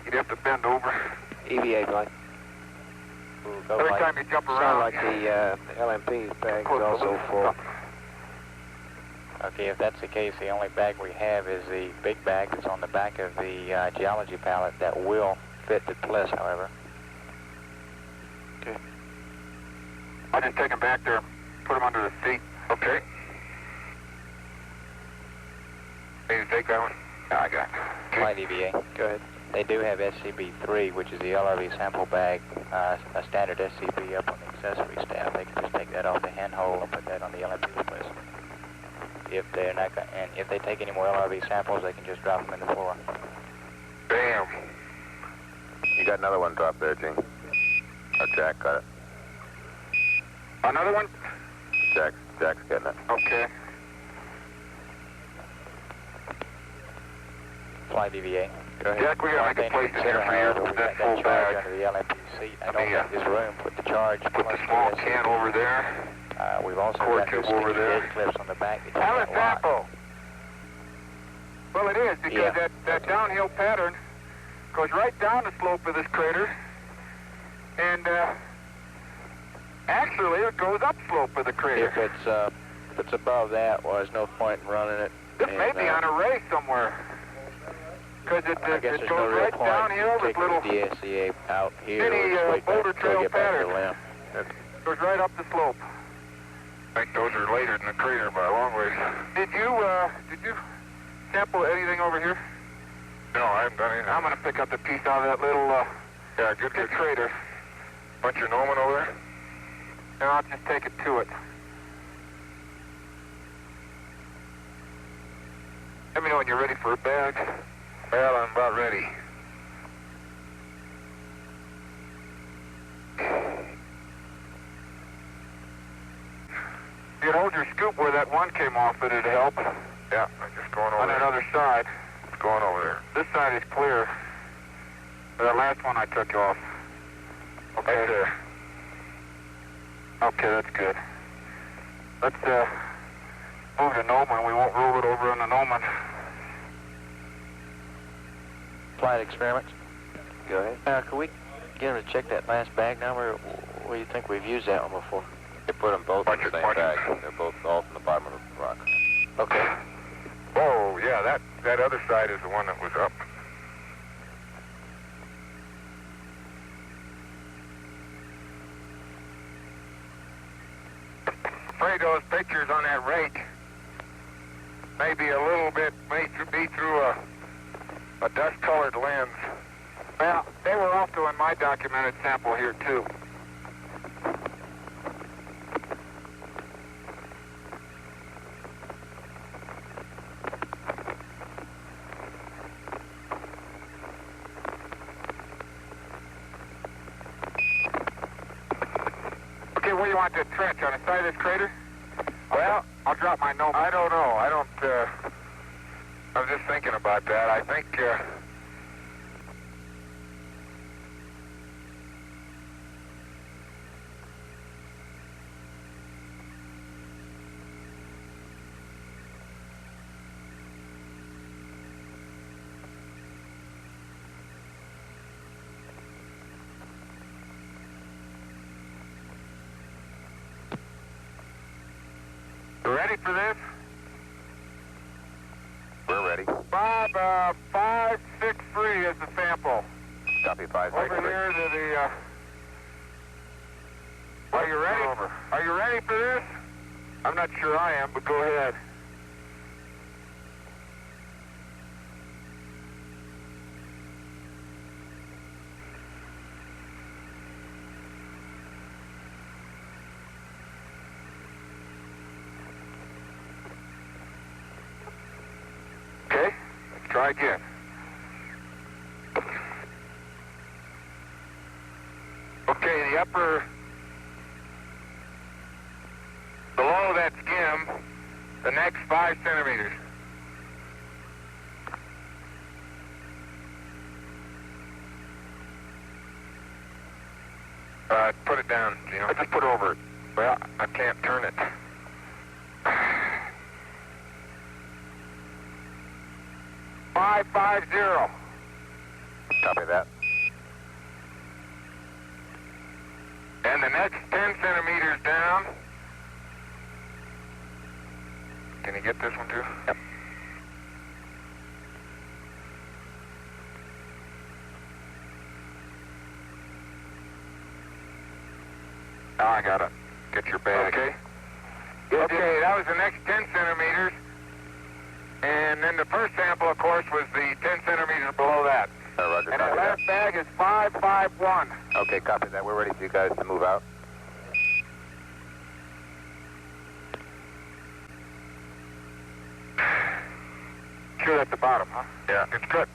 Speaker 1: you'd have to bend over.
Speaker 5: EVA flight.
Speaker 1: Every time you jump
Speaker 5: Sound
Speaker 1: around.
Speaker 5: like the LMP's bag is also full.
Speaker 4: Okay, if that's the case, the only bag we have is the big bag that's on the back of the geology pallet that will fit the plus, however.
Speaker 1: Okay. I'll just take them back there, put them under the seat. Okay. Need to take that one? Yeah, I got it.
Speaker 4: Flight EVA.
Speaker 5: Go ahead.
Speaker 4: They do have SCB-3, which is the LRV sample bag, a standard SCB up on the accessory stand. They can just take that off the handhold and put that on the LRV place. If they're not, and if they take any more LRV samples, they can just drop them in the floor.
Speaker 1: Damn.
Speaker 2: You got another one drop there, Gene. Oh, Jack got it.
Speaker 1: Another one?
Speaker 2: Jack's getting it.
Speaker 1: Okay.
Speaker 4: Flight EVA.
Speaker 1: Go ahead. Jack, we gotta make a place in here for you to put that full bag.
Speaker 4: Under the LMP seat. I don't
Speaker 1: Let me,
Speaker 4: think there's room. Put the charge.
Speaker 1: Put the small can over there.
Speaker 4: We've also
Speaker 1: Cord
Speaker 4: got those
Speaker 1: tube over
Speaker 4: sticky
Speaker 1: there.
Speaker 4: edge clips on the back. that you
Speaker 1: Have a
Speaker 4: can't lock.
Speaker 1: sample. Well, it is, because that downhill pattern goes right down the slope of this crater, and actually it goes up slope of the crater.
Speaker 4: If it's above that, well, there's no point in running it.
Speaker 1: This may be on a ray somewhere, because it
Speaker 4: I guess
Speaker 1: goes
Speaker 4: there's no real
Speaker 1: right
Speaker 4: point
Speaker 1: downhill with
Speaker 4: taking
Speaker 1: little
Speaker 4: the DSCA out here.
Speaker 1: skinny,
Speaker 4: or just wait
Speaker 1: boulder
Speaker 4: back till we
Speaker 1: trail
Speaker 4: get back to the
Speaker 1: pattern.
Speaker 4: limb.
Speaker 1: Goes right up the slope. I think those are later than the crater by a long ways. Did you sample anything over here? No, I haven't done anything. I'm going to pick up the piece out of that little good crater. Bunch of gnomon over there? No, I'll just take it to it. Let me know when you're ready for a bag. Well, I'm about ready. If you'd hold your scoop where that one came off, it'd help. Yeah, I'm just going over on that other side. It's going over there. This side is clear. The last one I took off. Okay. Right there. Okay, that's good. Let's move the gnomon. We won't roll it over on the gnomon.
Speaker 4: Flight experiments.
Speaker 5: Go ahead.
Speaker 4: Can we get them to check that last bag number? What do you think we've used that one before?
Speaker 2: They put them both in the same bag. They're both all from the bottom of the rock.
Speaker 4: Okay.
Speaker 1: Oh, yeah, that other side is the one that was up. Afraid those pictures on that rake may be a little bit, may be through a dust-colored lens. Well, they were also in my documented sample here, too. Where do you want the trench? On the side of this crater? Well, I'll drop my gnomon. I don't know. I was just thinking about that. I think, You ready for this?
Speaker 2: We're ready.
Speaker 1: Bob, 563 is the sample.
Speaker 2: Copy 563.
Speaker 1: Over here to the, Are you ready? Over. Are you ready for this? I'm not sure I am, but go ahead. Okay, let's try again. Okay, the upper, below that skim, the next 5 centimeters. Put it down, Gino. I just put over it. Well, I can't turn it. Five 5-0.
Speaker 2: Copy that.
Speaker 1: And the next 10 centimeters down. Can you get this one too?
Speaker 2: Yep.
Speaker 1: Oh, I got it. Get your bag. Okay. Okay, that was the next 10 centimeters. And then the first sample, of course, was the 10 centimeters below that.
Speaker 2: Roger,
Speaker 1: And
Speaker 2: copy
Speaker 1: the last
Speaker 2: that.
Speaker 1: bag is 551.
Speaker 2: Okay, copy that. We're ready for you guys to move out.
Speaker 1: Sure, at the bottom, huh? Yeah. It's got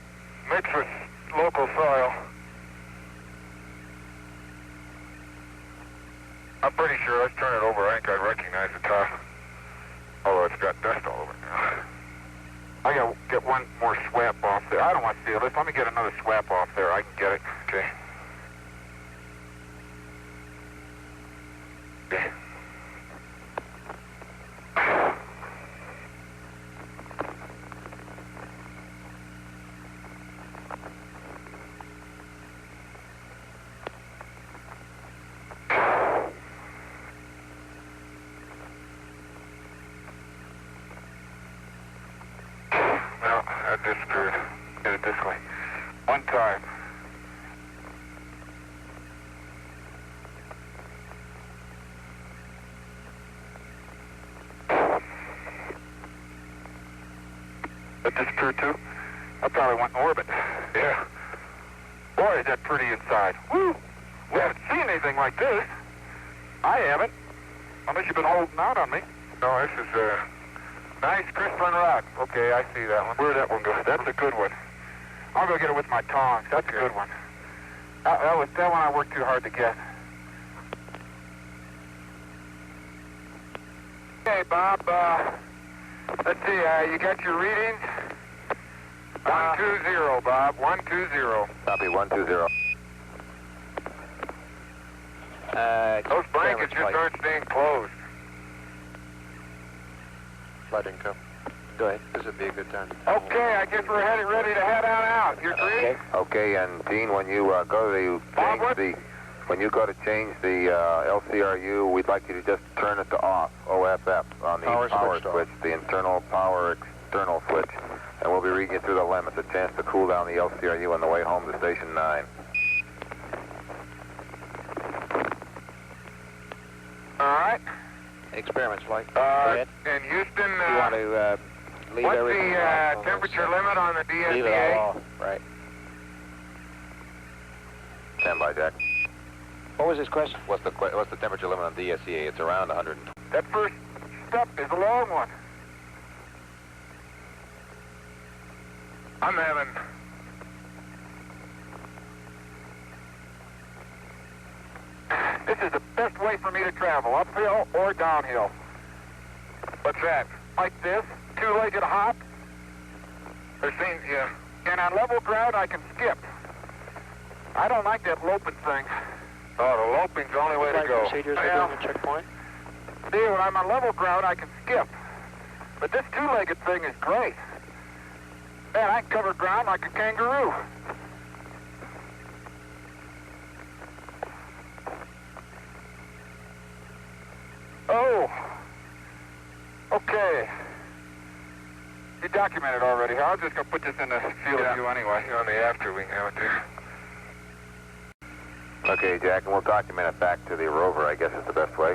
Speaker 1: mixed with local soil. I'm pretty sure. Let's turn it over. I think I recognize the top. Although it's got dust all over it now. I gotta get one more swap off there. I don't want to seal this. Let me get another swap off there. I can get it. Okay. Okay. Well, that disappeared. Did it this way. One time. That disappeared too? I probably went in orbit. Yeah. Boy, is that pretty inside. Woo! We haven't seen anything like this. I haven't. Unless you've been holding out on me. No, this is nice crystalline rock. Okay, I see that one. Where'd that one go? That's a good one. I'll go get it with my tongs. That's a good one. That one I worked too hard to get. Okay, Bob, let's see, you got your readings? 120, Bob, 120.
Speaker 2: Copy 120.
Speaker 1: Those blankets just aren't staying closed.
Speaker 6: Flight income.
Speaker 5: Go ahead.
Speaker 6: This would be a good time.
Speaker 1: Okay, I guess we're ready to head on out. You agree?
Speaker 2: Okay, and Gene, when you go to
Speaker 1: Bob,
Speaker 2: change the LCRU, we'd like you to just turn it to off, OFF, on the power switch, the internal power external switch, and we'll be reading you through the limits. A chance to cool down the LCRU on the way home to Station 9.
Speaker 1: All right.
Speaker 5: Experiments, Flight. Go ahead.
Speaker 1: And Houston,
Speaker 5: You want to leave
Speaker 1: what's
Speaker 5: everything
Speaker 1: the
Speaker 5: off on
Speaker 1: temperature
Speaker 5: those,
Speaker 1: limit on the
Speaker 5: Leave it all
Speaker 1: DSEA?
Speaker 5: off, right.
Speaker 2: Stand by, Jack.
Speaker 5: What was his question?
Speaker 2: What's the temperature limit on the DSEA? It's around 120.
Speaker 1: That first step is a long one. I'm having... This is the best way for me to travel, uphill or downhill. What's that? Like this, two-legged hop. I've seen, yeah. And on level ground, I can skip. I don't like that loping thing. Oh, the loping's the only way to go.
Speaker 5: Procedures
Speaker 1: Yeah.
Speaker 5: doing a checkpoint?
Speaker 1: See, when I'm on level ground, I can skip. But this two-legged thing is great. Man, I can cover ground like a kangaroo. Oh. Okay. You documented already. I was just going to put this in the field of view anyway. On the after, we can have it there.
Speaker 2: Okay, Jack, and we'll document it back to the rover, I guess is the best way.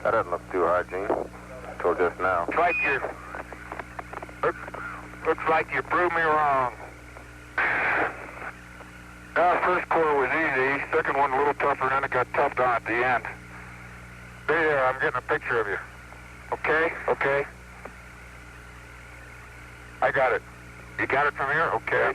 Speaker 2: That doesn't look too hard, Gene. Until just now.
Speaker 1: Looks like you proved me wrong. First core was easy. Second one a little tougher, then it got toughed on at the end. There, I'm getting a picture of you. Okay? Okay. I got it. You got it from here? Okay.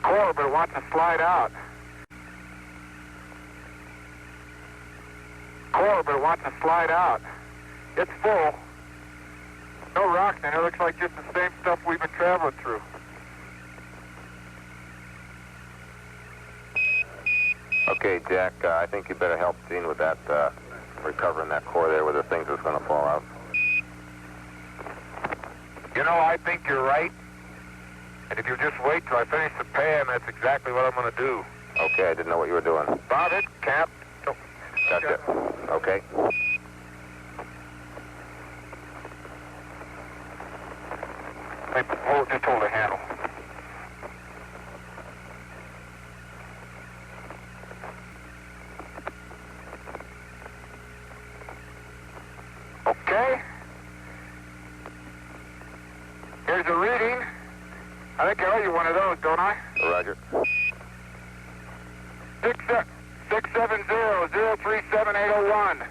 Speaker 1: Core, but it wants to slide out. Core, but it wants to slide out. It's full. No rocks in it. It looks like just the same stuff we've been traveling through.
Speaker 2: Okay, Jack, I think you better help Gene with that, recovering that core there with the things that's going to fall out.
Speaker 1: You know, I think you're right. And if you just wait till I finish the pan, that's exactly what I'm going to do.
Speaker 2: Okay, I didn't know what you were doing.
Speaker 1: Bob it, Cap. Oh.
Speaker 2: Gotcha. Okay.
Speaker 1: Hey, just hold the handle. Okay. Here's a reading. I think I owe you one of those, don't I?
Speaker 2: Roger.
Speaker 1: 670-037-801.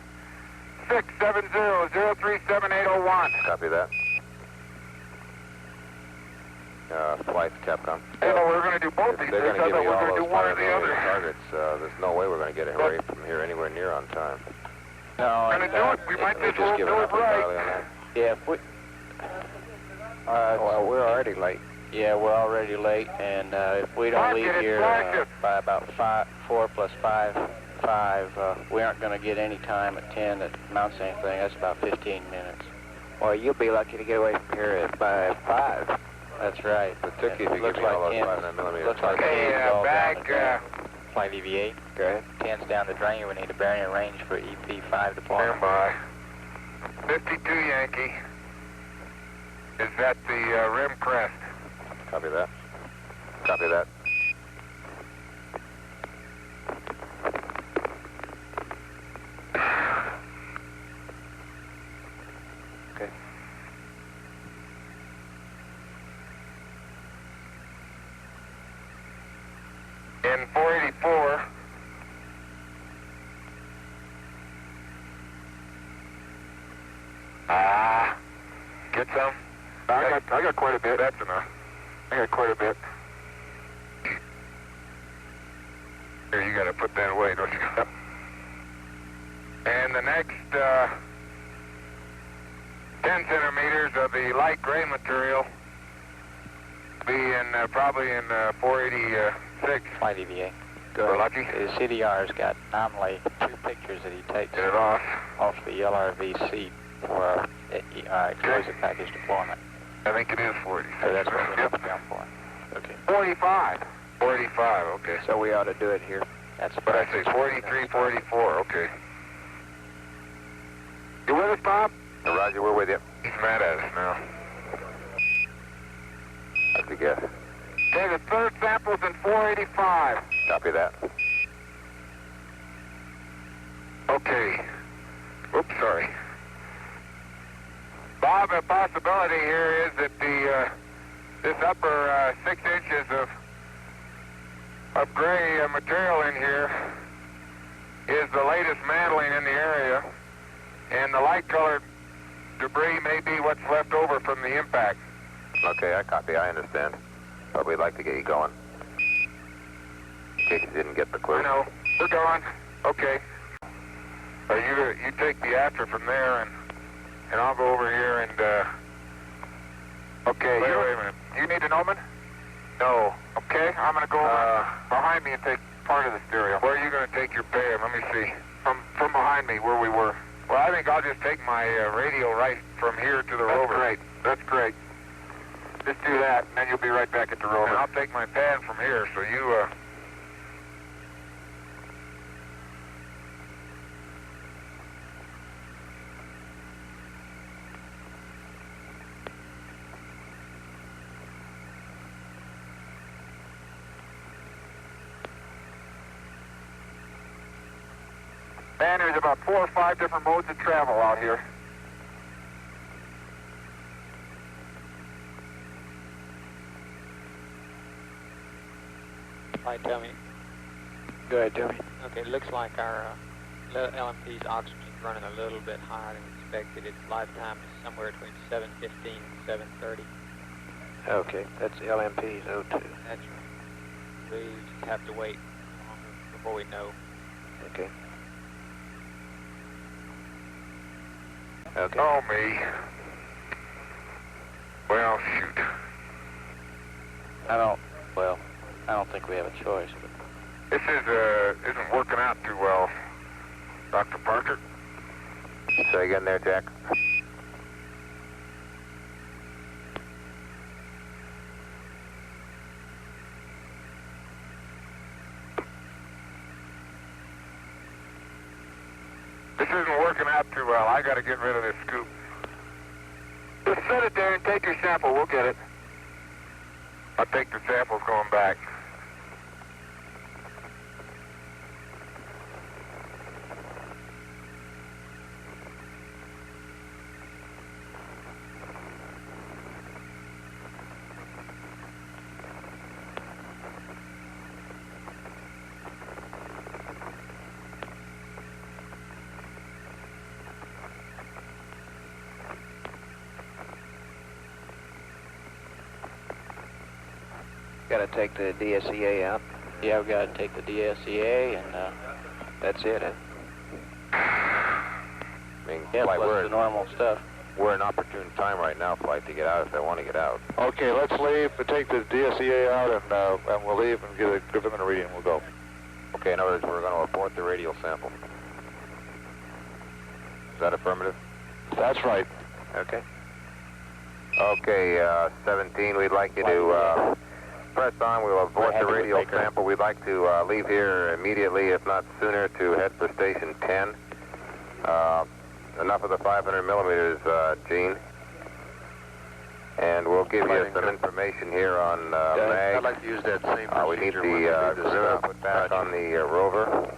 Speaker 1: 670-037-801.
Speaker 2: Copy that. Flights, Capcom.
Speaker 1: You know, we're going to do both these things.
Speaker 2: They're
Speaker 1: I
Speaker 2: going to
Speaker 1: thought we
Speaker 2: give me
Speaker 1: were
Speaker 2: all
Speaker 1: going to do
Speaker 2: those
Speaker 1: one or the
Speaker 2: fire-related
Speaker 1: other.
Speaker 2: targets. There's no way we're going to get away from here anywhere near on time.
Speaker 4: No,
Speaker 1: We're going to do it. We might just
Speaker 2: Just give
Speaker 1: do
Speaker 2: it
Speaker 1: it
Speaker 2: up entirely
Speaker 1: right.
Speaker 2: on that.
Speaker 4: yeah, if we...
Speaker 5: Well, we're already late.
Speaker 4: Yeah, we're already late, and if we don't
Speaker 1: Mark
Speaker 4: leave
Speaker 1: it, it's
Speaker 4: here
Speaker 1: flashing.
Speaker 4: by about 4 plus 5, we aren't going to get any time at 10 that mounts anything. That's about 15 minutes.
Speaker 5: Well, you'll be lucky to get away from here by 5.
Speaker 4: That's right.
Speaker 2: It took you if you
Speaker 4: Looks
Speaker 2: give me all
Speaker 4: like
Speaker 2: those
Speaker 4: 10
Speaker 2: 500mm.
Speaker 4: looks like
Speaker 1: Okay,
Speaker 4: 10's all down
Speaker 1: back.
Speaker 4: the drain. Flight EVA.
Speaker 5: Go ahead.
Speaker 4: 10's down the drain. We need a bearing and range for EP5 deployment.
Speaker 1: Stand by. 52 Yankee is at the rim crest.
Speaker 2: Copy that. Copy that.
Speaker 5: Okay.
Speaker 1: In 484. Get some? I got quite a bit. That's enough. I got quite a bit. Here, you got to put that away, don't you? Yep. And the next 10 centimeters of the light gray material be in probably in 486.
Speaker 4: Flight EVA.
Speaker 1: We're lucky.
Speaker 4: The CDR's got nominally 2 pictures that he takes
Speaker 1: Get it off.
Speaker 4: off the LRV seat for explosive package deployment.
Speaker 1: I think it is 486.
Speaker 4: So that's what we're
Speaker 1: Yep.
Speaker 4: looking down for. Okay.
Speaker 1: 45. 45, okay.
Speaker 5: So we ought to do it here.
Speaker 4: That's
Speaker 1: But I say 43, 44, okay. You with us, Bob?
Speaker 2: Roger, we're with you.
Speaker 1: He's mad at us now.
Speaker 2: That's a guess.
Speaker 1: Okay, the third sample's in 485.
Speaker 2: Copy that.
Speaker 1: Okay. Oops, sorry. Bob, a possibility here is that the this upper 6 inches of gray material in here is the latest mantling in the area, and the light-colored debris may be what's left over from the impact.
Speaker 2: Okay, I copy. I understand. But we'd like to get you going. In case you didn't get the clue.
Speaker 1: I know. We're going. Okay. You take the after from there, and I'll go over here and, okay, wait a minute. You need an omen? No. Okay, I'm going to go behind me and take part of the stereo. Where are you going to take your pan? Let me see. From behind me, where we were. Well, I think I'll just take my radio right from here to the rover. Great. That's great. Just do that, and then you'll be right back at the rover. And I'll take my pan from here, so you, And there's about 4 or 5 different modes of travel out here.
Speaker 7: Hi, Tommy.
Speaker 5: Go ahead, Tommy.
Speaker 7: Okay, it looks like our LMP's oxygen's running a little bit higher than expected. Its lifetime is somewhere between 7:15 and 7:30.
Speaker 5: Okay, that's LMP's O2.
Speaker 7: That's right. We just have to wait longer before we know.
Speaker 5: Okay.
Speaker 2: Okay.
Speaker 1: Oh, me. Well, shoot.
Speaker 4: I don't think we have a choice. But
Speaker 1: This isn't working out too well, Dr. Parker.
Speaker 2: Say again there, Jack.
Speaker 1: This isn't working out too well. I got to get rid of this scoop. Just set it there and take your sample. We'll get it. I'll take the samples going back.
Speaker 5: Got to take the DSEA out.
Speaker 4: yeah, we've got to take the DSEA and
Speaker 5: That's it, huh?
Speaker 2: I mean,
Speaker 4: yeah,
Speaker 2: flight,
Speaker 4: plus the normal stuff.
Speaker 2: we're an opportune time right now, flight, to get out if they want to get out.
Speaker 3: Okay, let's leave, but take the DSEA out, and we'll leave and give them a reading, and we'll go.
Speaker 2: Okay, in other words, we're going to abort the radial sample. Is that affirmative?
Speaker 3: That's right.
Speaker 2: Okay. Okay, 17, we'd like you to press on. We'll abort the radial sample. We'd like to leave here immediately, if not sooner, to head for Station 10. Enough of the 500 millimeters, Gene. And we'll give you some information here on mag.
Speaker 6: I'd like to use that same
Speaker 2: We need
Speaker 6: procedure
Speaker 2: the
Speaker 6: when they do this
Speaker 2: gorilla
Speaker 6: stuff.
Speaker 2: put back on the rover.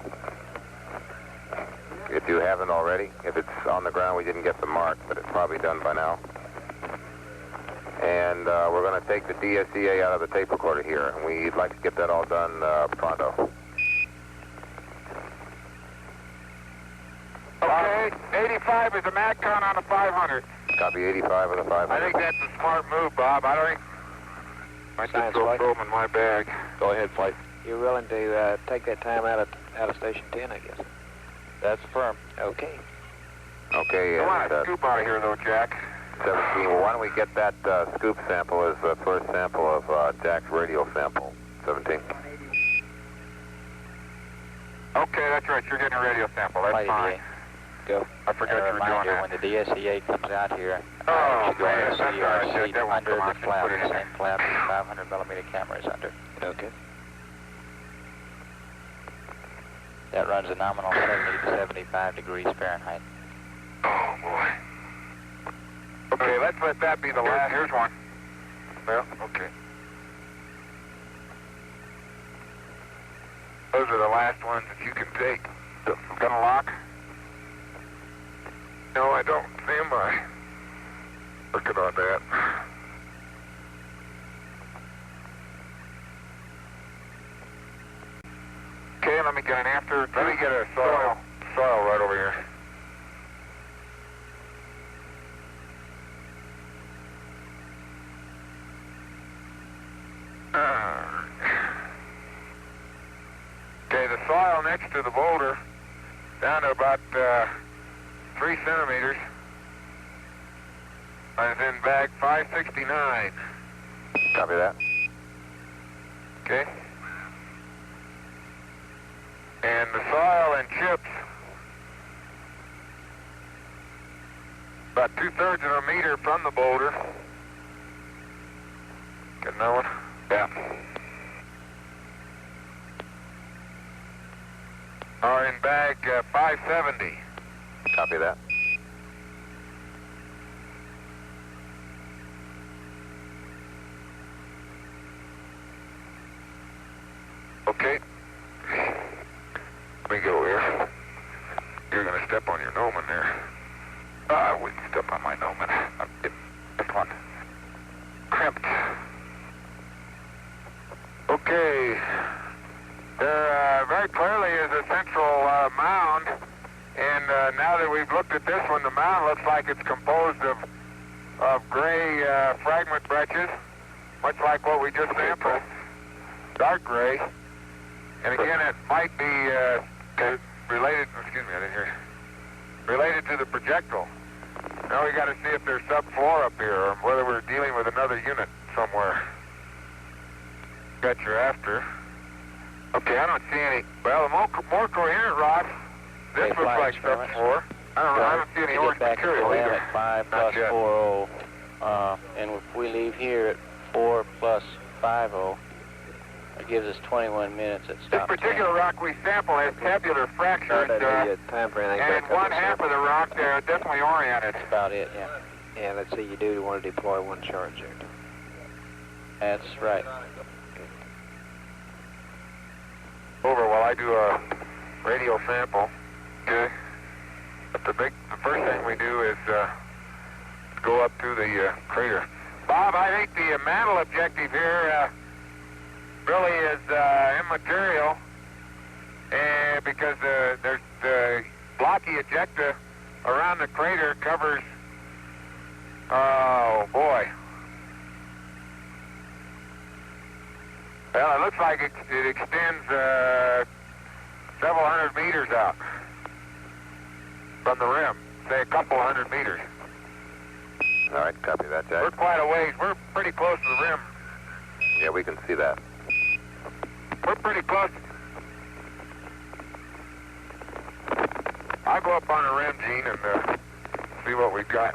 Speaker 2: If you haven't already. If it's on the ground, we didn't get the mark, but it's probably done by now. And we're going to take the DSEA out of the tape recorder here, and we'd like to get that all done pronto.
Speaker 1: Okay, 85 is the mag count on the 500.
Speaker 2: Copy 85 of the 500.
Speaker 1: I think that's a smart move, Bob. I don't think... I
Speaker 5: Science
Speaker 1: just
Speaker 5: flight.
Speaker 1: throw them in my bag.
Speaker 3: Go ahead, flight.
Speaker 5: You're willing to take that time out of Station 10, I guess.
Speaker 3: That's firm.
Speaker 5: Okay.
Speaker 2: Okay,
Speaker 1: I
Speaker 2: and
Speaker 1: want to scoop out of here, though, Jack.
Speaker 2: 17, well, why don't we get that scoop sample as the first sample of Jack's radial sample. 17.
Speaker 1: Okay, that's right. You're getting a radio sample. That's
Speaker 4: Flight
Speaker 1: fine.
Speaker 4: EVA. Go.
Speaker 1: I forgot
Speaker 4: And
Speaker 1: you
Speaker 4: a
Speaker 1: were doing
Speaker 4: reminder,
Speaker 1: that.
Speaker 4: when the DSEA comes out here,
Speaker 1: Oh,
Speaker 4: you go
Speaker 1: man,
Speaker 4: and
Speaker 1: that's
Speaker 4: see
Speaker 1: all
Speaker 4: our
Speaker 1: right, Jack.
Speaker 4: seat
Speaker 1: That won't
Speaker 4: under
Speaker 1: come
Speaker 4: the
Speaker 1: out. Just
Speaker 4: flap,
Speaker 1: put it
Speaker 4: the
Speaker 1: in
Speaker 4: same flap the 500 millimeter camera is under.
Speaker 5: Okay.
Speaker 4: That runs a nominal 70 to 75 degrees Fahrenheit.
Speaker 1: Oh, boy. Okay, let's let that be the last. Here's one. Well, okay. Those are the last ones that you can take. Gonna lock? No, I don't see them. Working on that. Okay, let me get an after. Let me get a soil right over here. Okay, the soil next to the boulder down to about 3 centimeters. I was in bag 569.
Speaker 2: Copy that.
Speaker 1: Okay. And the soil and chips, about 2/3 of a meter from the boulder. Get another one? Yeah. Are in bag 570.
Speaker 2: Copy that.
Speaker 1: Okay. Let me go here. You're going to step on your gnomon there. I wouldn't step on my gnomon. I'm getting this one crimped. Okay. There very clearly is a central mound, and now that we've looked at this one, the mound looks like it's composed of gray fragment breccias, much like what we just sampled. Dark gray. And again, it might be related, excuse me, I didn't hear you, related to the projectile. Now we got to see if there's subfloor up here, or whether we're dealing with another unit somewhere. Got your after. Okay, I don't see any. Well, the more coherent rocks, this looks like subfloor. I don't see any orange material either.
Speaker 8: At 5 plus 40, and if we leave here at 4 plus 50, it gives us 21 minutes at stop.
Speaker 1: This particular rock we sample has tabular fractures,
Speaker 5: time for anything
Speaker 1: and one half of the rock there definitely oriented.
Speaker 8: That's about it, yeah.
Speaker 5: Yeah, let's see, you do want to deploy one charge there.
Speaker 8: That's right.
Speaker 1: Over while I do a radial sample. Okay. But the first thing we do is go up to the crater. Bob, I think the mantle objective here really is immaterial, because there's the blocky ejecta around the crater covers, oh boy. Well, it looks like it extends several hundred meters out from the rim, say a couple hundred meters.
Speaker 2: All right, copy that, Jack.
Speaker 1: We're quite a ways. We're pretty close to the rim.
Speaker 2: Yeah, we can see that.
Speaker 1: We're pretty close. I'll go up on the rim, Gene, and see what we've got.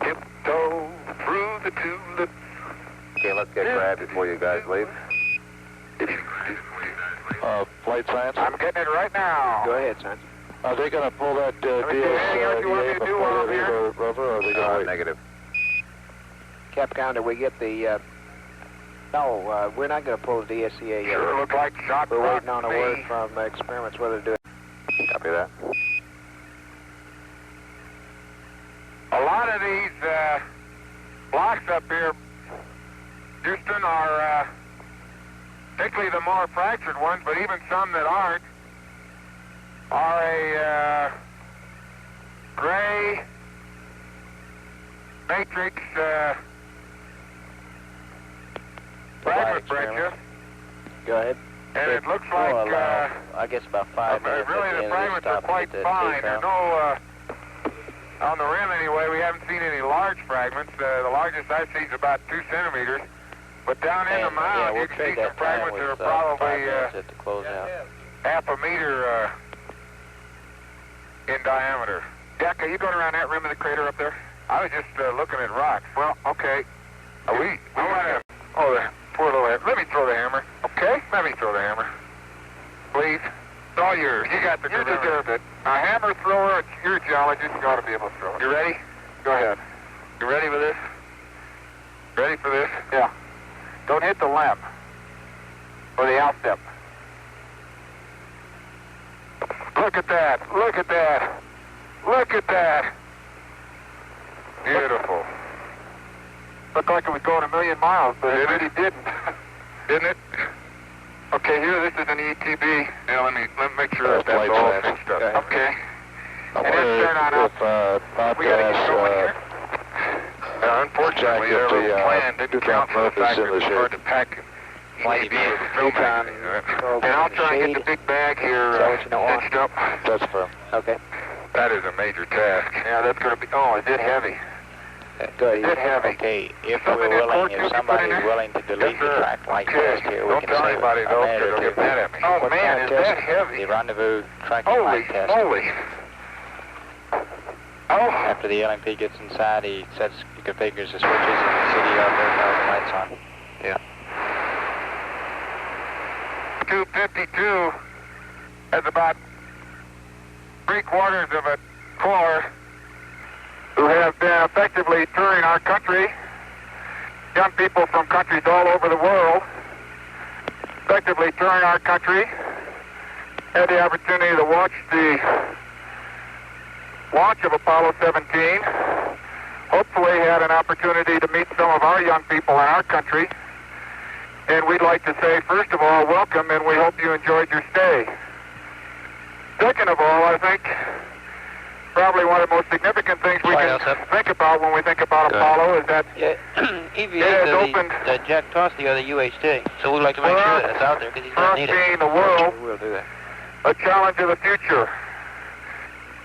Speaker 1: Tiptoe through the tulips.
Speaker 2: Okay, let's get Brad before you guys leave.
Speaker 3: Flight science?
Speaker 1: I'm getting it right now.
Speaker 5: Go ahead, son.
Speaker 3: Are they going to pull that
Speaker 1: anything you want me to do while I'm here?
Speaker 3: rover, or are they going to
Speaker 2: Negative.
Speaker 5: Cap counter, we get the, no, we're not going to pull the DSCA yet.
Speaker 1: Sure look like shot
Speaker 5: We're waiting on a
Speaker 1: me.
Speaker 5: word from experiments whether to do it.
Speaker 2: Copy that.
Speaker 1: A lot of these blocks up here, Houston, are particularly the more fractured ones, but even some that aren't, are a gray matrix fragment breccia.
Speaker 5: Go ahead.
Speaker 1: And it looks like,
Speaker 8: I guess about 5 minutes.
Speaker 1: really the fragments are quite fine. There's no, on the rim anyway, we haven't seen any large fragments. The largest I've seen is about 2 centimeters. But down in the mound, you can see some fragments that are probably half a meter in diameter. Jack, are you going around that rim of the crater up there? I was just looking at rocks. Well, okay. We want to... Oh, the poor little... Let me throw the hammer. Okay? Let me throw the hammer. Please. It's all yours. You got the... You deserve it. A hammer thrower, you're a geologist. You ought to be able to throw it. You ready? Go ahead. You ready for this? Ready for this? Yeah. Don't hit the limb. Or the outstep. Look at that. Look at that. Look at that. Beautiful. Looked like it was going 1,000,000 miles, but it really didn't. Didn't it? Okay, here, this is an ETB. Now, let me make sure that that's
Speaker 3: flight
Speaker 1: all
Speaker 3: plan.
Speaker 1: fixed up.
Speaker 5: Go ahead.
Speaker 1: Okay.
Speaker 3: I
Speaker 1: And then
Speaker 3: wonder
Speaker 1: turn on up.
Speaker 3: if Bob
Speaker 1: We
Speaker 3: could
Speaker 1: gotta get
Speaker 3: ask
Speaker 1: going here. Unfortunately,
Speaker 3: Jack,
Speaker 1: their
Speaker 3: if
Speaker 1: little
Speaker 3: the,
Speaker 1: plan didn't
Speaker 3: Utah
Speaker 1: count for the
Speaker 3: probe is
Speaker 1: fact
Speaker 3: in
Speaker 1: that
Speaker 3: the
Speaker 1: it's hard
Speaker 3: shade.
Speaker 1: to pack
Speaker 5: Mighty
Speaker 1: EVAs with film
Speaker 5: Utah
Speaker 1: magazine.
Speaker 5: probe
Speaker 1: And I'll
Speaker 5: in the
Speaker 1: try and get
Speaker 5: shade.
Speaker 1: the big bag here
Speaker 5: Is that what you don't want?
Speaker 1: cinched up.
Speaker 3: That's firm.
Speaker 5: Okay.
Speaker 1: That is a major task. Yeah, that's going to be, is it heavy?
Speaker 5: Good.
Speaker 1: Is it heavy?
Speaker 4: Okay, if
Speaker 1: Something
Speaker 4: we're
Speaker 1: that
Speaker 4: willing,
Speaker 1: torque you
Speaker 4: if
Speaker 1: can put in
Speaker 4: somebody's
Speaker 1: there?
Speaker 4: willing to delete
Speaker 1: Yes,
Speaker 4: the
Speaker 1: sir.
Speaker 4: track light
Speaker 1: Okay.
Speaker 4: test here, we
Speaker 1: Don't
Speaker 4: can
Speaker 1: tell
Speaker 4: save
Speaker 1: anybody,
Speaker 4: a
Speaker 1: though,
Speaker 4: minute
Speaker 1: because
Speaker 4: or
Speaker 1: they'll
Speaker 4: two.
Speaker 1: get mad at me. Oh,
Speaker 5: What
Speaker 1: man,
Speaker 5: kind
Speaker 1: is
Speaker 5: of
Speaker 1: that
Speaker 5: test?
Speaker 1: heavy?
Speaker 4: The rendezvous tracking
Speaker 1: Holy
Speaker 4: light test.
Speaker 1: moly. Oh,
Speaker 4: After the LMP gets inside, he configures the switches and the CDR turns all the lights on.
Speaker 1: 252 has about 3/4 of a corps who have been effectively touring our country. Young people from countries all over the world effectively touring our country. Had the opportunity to watch the launch of Apollo 17. Hopefully had an opportunity to meet some of our young people in our country. And we'd like to say, first of all, welcome, and we hope you enjoyed your stay. Second of all, I think probably one of the most significant things we can think about when we think about Apollo is that
Speaker 8: EVAs
Speaker 1: are opened
Speaker 8: the Jack tossed the other UHD, so we'd like to make sure that it's out there because he's
Speaker 1: for
Speaker 8: going
Speaker 1: us
Speaker 8: to need
Speaker 1: being
Speaker 8: it.
Speaker 1: the world
Speaker 5: We'll do that.
Speaker 1: a challenge of the future.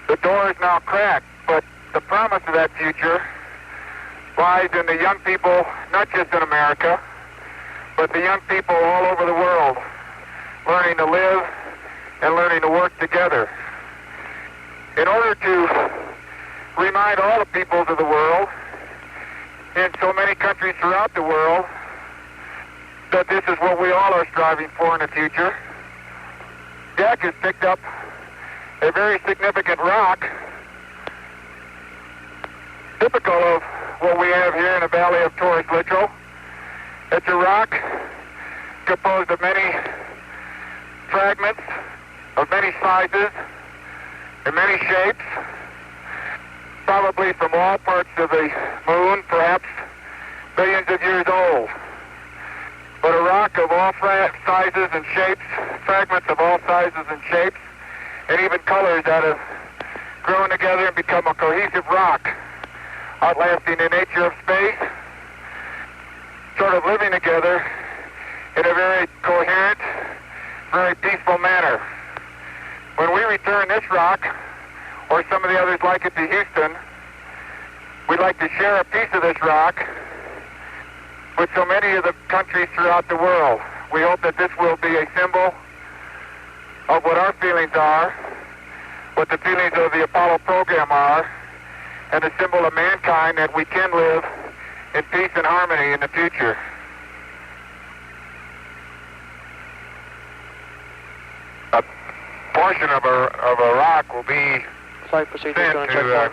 Speaker 1: The door is now cracked, but the promise of that future lies in the young people, not just in America, but the young people all over the world, learning to live and learning to work together. In order to remind all the peoples of the world, in so many countries throughout the world, that this is what we all are striving for in the future, Jack has picked up a very significant rock, typical of what we have here in the valley of Taurus-Littrow. It's a rock composed of many fragments, of many sizes, and many shapes, probably from all parts of the moon, perhaps billions of years old. But a rock of all sizes and shapes, fragments of all sizes and shapes, and even colors that have grown together and become a cohesive rock, outlasting the nature of space, sort of living together in a very coherent, very peaceful manner. When we return this rock, or some of the others like it, to Houston, we'd like to share a piece of this rock with so many of the countries throughout the world. We hope that this will be a symbol of what our feelings are, what the feelings of the Apollo program are, and a symbol of mankind that we can live in peace and harmony in the future. A portion of a rock will be
Speaker 5: Flight procedure
Speaker 1: sent
Speaker 5: going
Speaker 1: to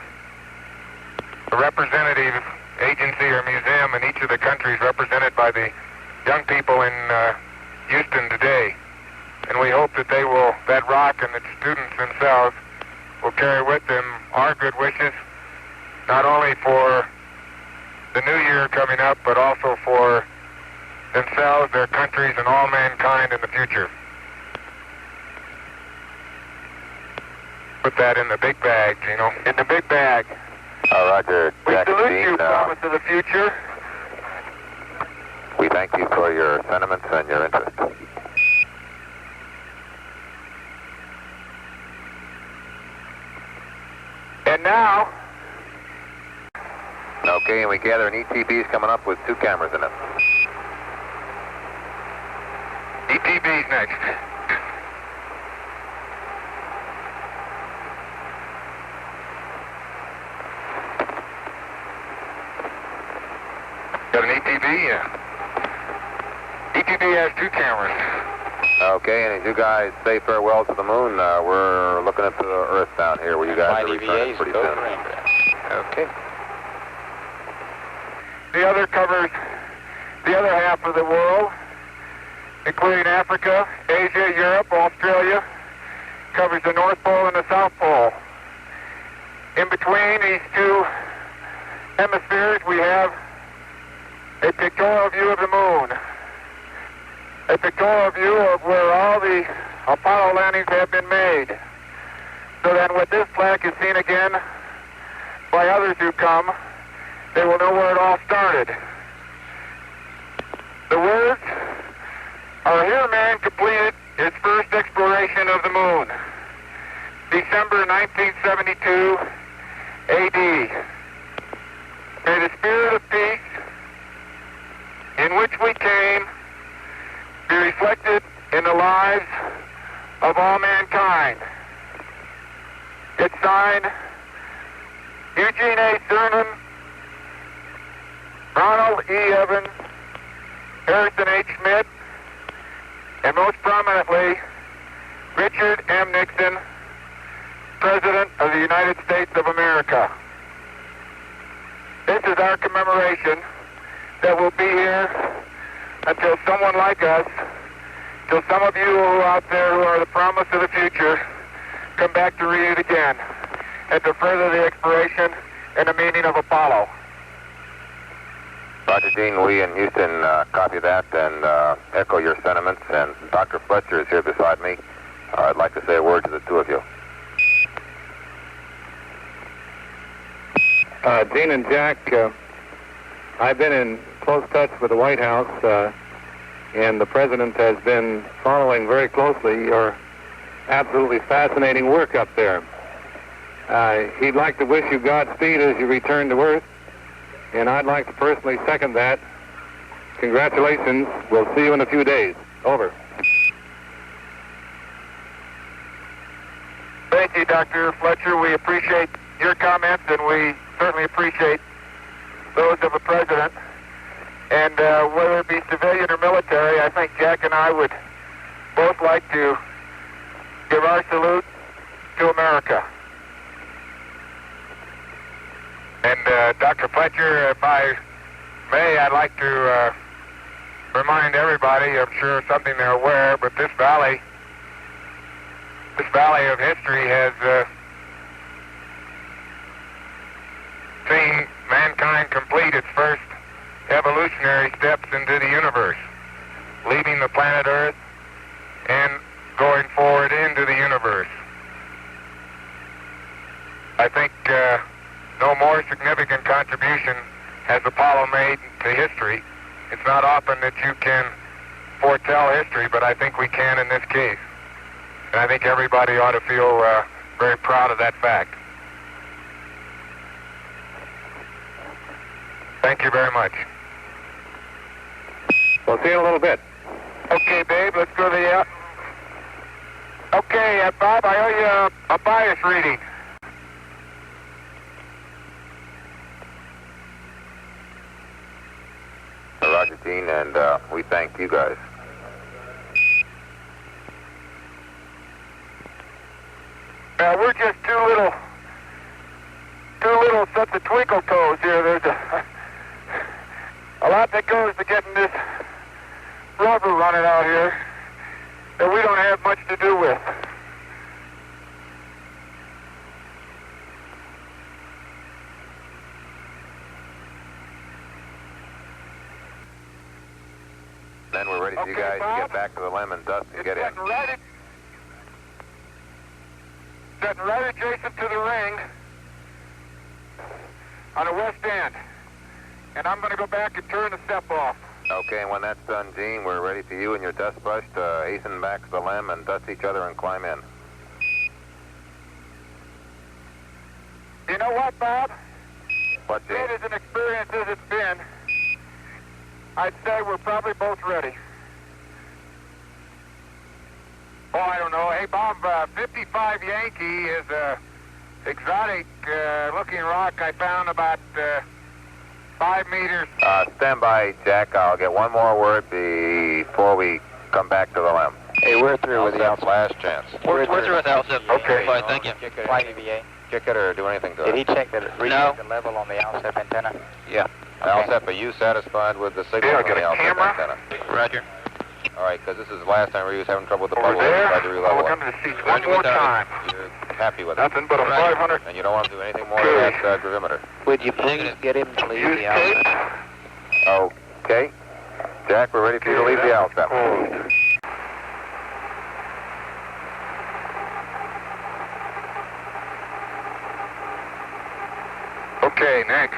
Speaker 1: a representative agency or museum in each of the countries represented by the young people in Houston today. And we hope that that rock and its students themselves will carry with them our good wishes, not only for the new year coming up, but also for themselves, their countries, and all mankind in the future. Put that in the big bag, Gino. In the big bag.
Speaker 2: Roger.
Speaker 1: We
Speaker 2: Jack
Speaker 1: salute
Speaker 2: Dean,
Speaker 1: you, promise of the future.
Speaker 2: we thank you for your sentiments and your interest.
Speaker 1: And now,
Speaker 2: Okay, and we gather an ETB is coming up with 2 cameras in it.
Speaker 1: ETB's next. Got an ETB? Yeah. ETB has 2 cameras.
Speaker 2: Okay, and as you guys say farewell to the moon, we're looking at the Earth down here where you guys
Speaker 4: Flight
Speaker 2: are returning
Speaker 4: EVAs,
Speaker 2: pretty
Speaker 4: go
Speaker 2: soon.
Speaker 4: for India.
Speaker 5: Okay.
Speaker 1: The other covers the other half of the world, including Africa, Asia, Europe, Australia. Covers the North Pole and the South Pole. In between these 2 hemispheres, we have a pictorial view of the moon. a pictorial view of where all the Apollo landings have been made. So then when this plaque is seen again by others who come, they will know where it all started. The words are, "Here man completed his first exploration of the moon, December 1972 AD. May the spirit of peace in which we came be reflected in the lives of all mankind." It's signed Eugene A. Cernan, Ronald E. Evans, Harrison H. Schmitt, and most prominently, Richard M. Nixon, President of the United States of America. This is our commemoration that will be here until someone like us, till some of you who are out there who are the promise of the future, come back to read it again and to further the exploration and the meaning of Apollo.
Speaker 2: Roger, Gene, we in Houston copy that and echo your sentiments. And Dr. Fletcher is here beside me. I'd like to say a word to the two of you.
Speaker 9: Gene and Jack, I've been in close touch with the White House, and the President has been following very closely your absolutely fascinating work up there. He'd like to wish you Godspeed as you return to Earth, and I'd like to personally second that. Congratulations. We'll see you in a few days. Over.
Speaker 1: Thank you, Dr. Fletcher. We appreciate your comments, and we certainly appreciate those of the President. And whether it be civilian or military, I think Jack and I would both like to give our salute to America. And Dr. Fletcher, if I may, I'd like to remind everybody, I'm sure something they're aware, but this valley of history has seen mankind complete its first evolutionary steps into the universe, leaving the planet Earth and going forward into the universe. I think no more significant contribution has Apollo made to history. It's not often that you can foretell history, but I think we can in this case. And I think everybody ought to feel very proud of that fact. Thank you very much.
Speaker 9: We'll see you in a little bit.
Speaker 1: Okay, babe, let's go to the... Okay, Bob, I owe you a bias reading.
Speaker 2: Roger, Gene, and we thank you guys.
Speaker 1: We're just two little sets of twinkle toes here. There's a lot that goes to getting this rubber running out here that we don't have much to do with.
Speaker 2: Then we're ready for you guys to get back to the limb and dust and get in.
Speaker 1: Setting right adjacent to the ring on the west end. And I'm going to go back and turn the step off.
Speaker 2: Okay, and when that's done, Gene, we're ready for you and your dust brush to hasten back to the limb and dust each other and climb in.
Speaker 1: You know what, Bob?
Speaker 2: What, Gene?
Speaker 1: Great as an experience as it's been, I'd say we're probably both ready. Oh, I don't know. Hey, Bob, 55 Yankee is a exotic looking rock I found about 5 meters.
Speaker 2: Stand by, Jack. I'll get one more word before we come back to the limb.
Speaker 8: Hey, we're through with the
Speaker 2: Alsep, last chance.
Speaker 8: We're through with Alsep.
Speaker 1: Okay.
Speaker 8: Fine, thank you.
Speaker 4: Flight EVA.
Speaker 2: Kick it or do anything to
Speaker 4: Did he
Speaker 2: it.
Speaker 4: check the level on the Alsep antenna?
Speaker 2: Yeah. Alsep, are you satisfied with the signal
Speaker 1: Yeah,
Speaker 2: from the
Speaker 1: get a
Speaker 2: Alsep
Speaker 1: camera.
Speaker 2: antenna?
Speaker 8: Roger.
Speaker 2: All right, because this is the last time we was having trouble with the
Speaker 1: Over
Speaker 2: bubble.
Speaker 1: there,
Speaker 2: Tried to
Speaker 1: I'll
Speaker 2: re-level
Speaker 1: look
Speaker 2: it.
Speaker 1: under the seats one more time.
Speaker 2: You're happy with it.
Speaker 1: Nothing but a 500.
Speaker 2: And you don't want to do anything more to that gravimeter.
Speaker 4: Would you please get him to leave
Speaker 1: Use
Speaker 4: the
Speaker 1: tape.
Speaker 4: Alsep?
Speaker 2: Okay. Jack, we're ready for you to leave the Alsep.
Speaker 1: Okay, next.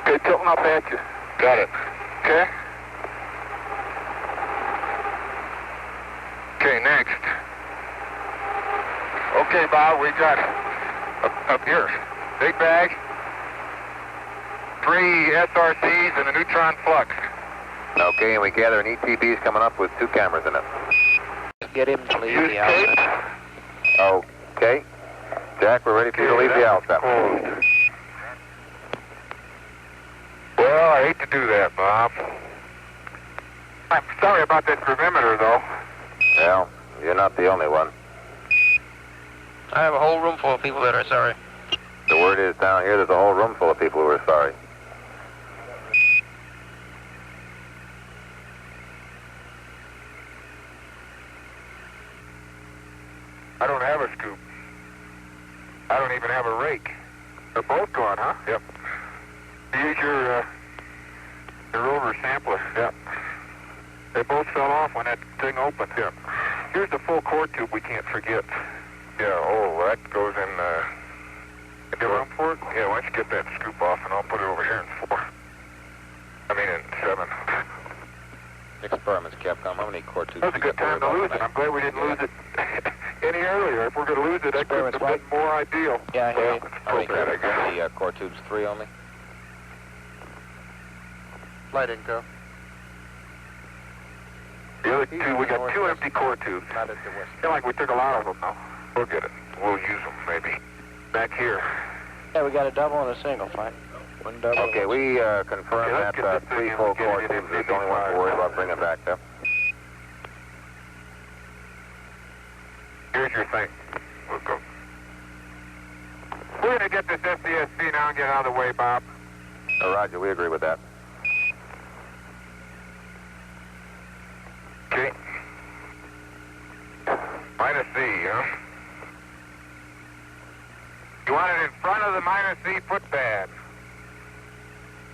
Speaker 1: Okay, tilting up at you.
Speaker 2: Got it.
Speaker 1: Okay. Okay, next. Okay, Bob, we got up here. Big bag, 3 SRCs and a neutron flux.
Speaker 2: Okay, and we gather an ETB's coming up with 2 cameras in it.
Speaker 5: Get him to leave
Speaker 1: Use
Speaker 5: the
Speaker 1: tape.
Speaker 5: Alsep.
Speaker 2: Okay. Jack, we're ready for you to leave the Alsep.
Speaker 1: Well, I hate to do that, Bob. I'm sorry about that perimeter, though.
Speaker 2: Well, you're not the only one.
Speaker 5: I have a whole room full of people that are sorry.
Speaker 2: The word is down here there's a whole room full of people who are sorry.
Speaker 1: I don't have a scoop. I don't even have a rake. They're both gone, huh? Yep. Use your rover sampler. Yep. They both fell off when that thing opened. Yep. Here's the full core tube we can't forget. Yeah, oh, that goes in, you have room for it? Yeah, why don't you get that scoop off and I'll put it over here in 4. I mean in 7.
Speaker 2: Experiments, Capcom. How many core tubes?
Speaker 1: That was a good time to lose it. I'm glad we didn't lose it any earlier. If we're going to lose it, that could have been more ideal.
Speaker 5: Yeah,
Speaker 1: Well,
Speaker 5: yeah.
Speaker 2: How many
Speaker 1: bad, I
Speaker 2: cameras?
Speaker 1: guess.
Speaker 2: How many core tubes? 3 only?
Speaker 6: Flight info.
Speaker 1: The other 2, we got 2 empty core tubes.
Speaker 6: Not at the west.
Speaker 1: Feel like we took a lot of them, though. We'll get it. We'll use them, maybe. Back here.
Speaker 8: Yeah, we got a double and a single, fine. One double.
Speaker 2: Okay, we confirm
Speaker 1: Okay, let's
Speaker 2: that
Speaker 1: get this
Speaker 2: 3
Speaker 1: thing
Speaker 2: full
Speaker 1: and get
Speaker 2: core
Speaker 1: it in
Speaker 2: tubes is the only one to worry about bringing back there.
Speaker 1: Here's your thing. We'll go. We're going to get this SCSC now and get out of the way, Bob.
Speaker 2: Roger, we agree with that.
Speaker 1: Okay. Minus C, huh? You want it in front of the minus C footpad.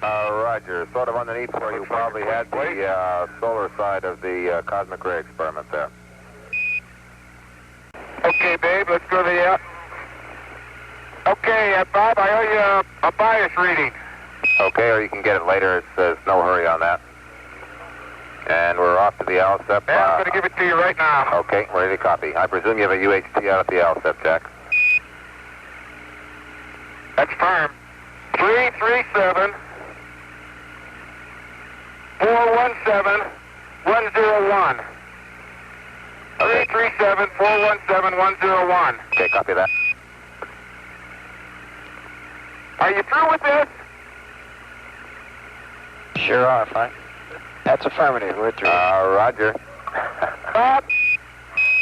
Speaker 2: Roger, sort of underneath where you probably had the solar side of the cosmic ray experiment there.
Speaker 1: Okay, babe, let's go to the... Okay, Bob, I owe you a bias reading.
Speaker 2: Okay, or you can get it later. There's no hurry on that. And we're off to the Alsep.
Speaker 1: Yeah, I'm going to give it to you right now.
Speaker 2: Okay, ready to copy. I presume you have a UHT out at the Alsep, Jack.
Speaker 1: That's firm. 337 417 101. 337 417 101.
Speaker 2: Okay, copy that.
Speaker 1: Are you through with this?
Speaker 5: Sure are, fine. That's affirmative. We're through.
Speaker 2: Roger.
Speaker 1: Bob,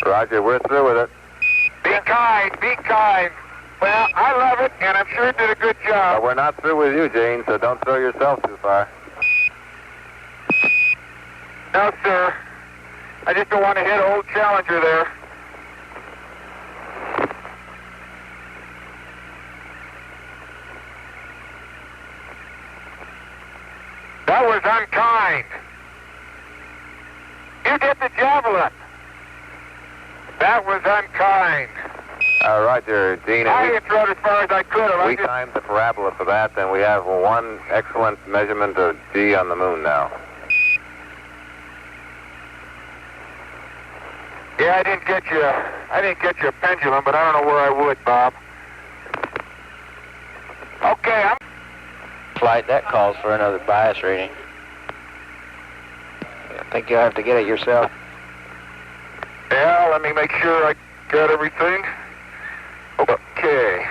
Speaker 2: Roger, we're through with it.
Speaker 1: be kind, be kind. Well, I love it, and I'm sure it did a good job.
Speaker 2: But we're not through with you, Gene, so don't throw yourself too far.
Speaker 1: No, sir. I just don't want to hit old Challenger there. That was unkind. You did the javelin. That was unkind.
Speaker 2: Roger, Gene.
Speaker 1: I didn't throw it as far as I could have.
Speaker 2: We timed the parabola for that, and we have one excellent measurement of G on the moon now.
Speaker 1: Yeah, I didn't get you a pendulum, but I don't know where I would, Bob. Okay, I'm...
Speaker 8: Flight, that calls for another bias reading.
Speaker 5: I think you'll have to get it yourself.
Speaker 1: Yeah, let me make sure I got everything. Okay.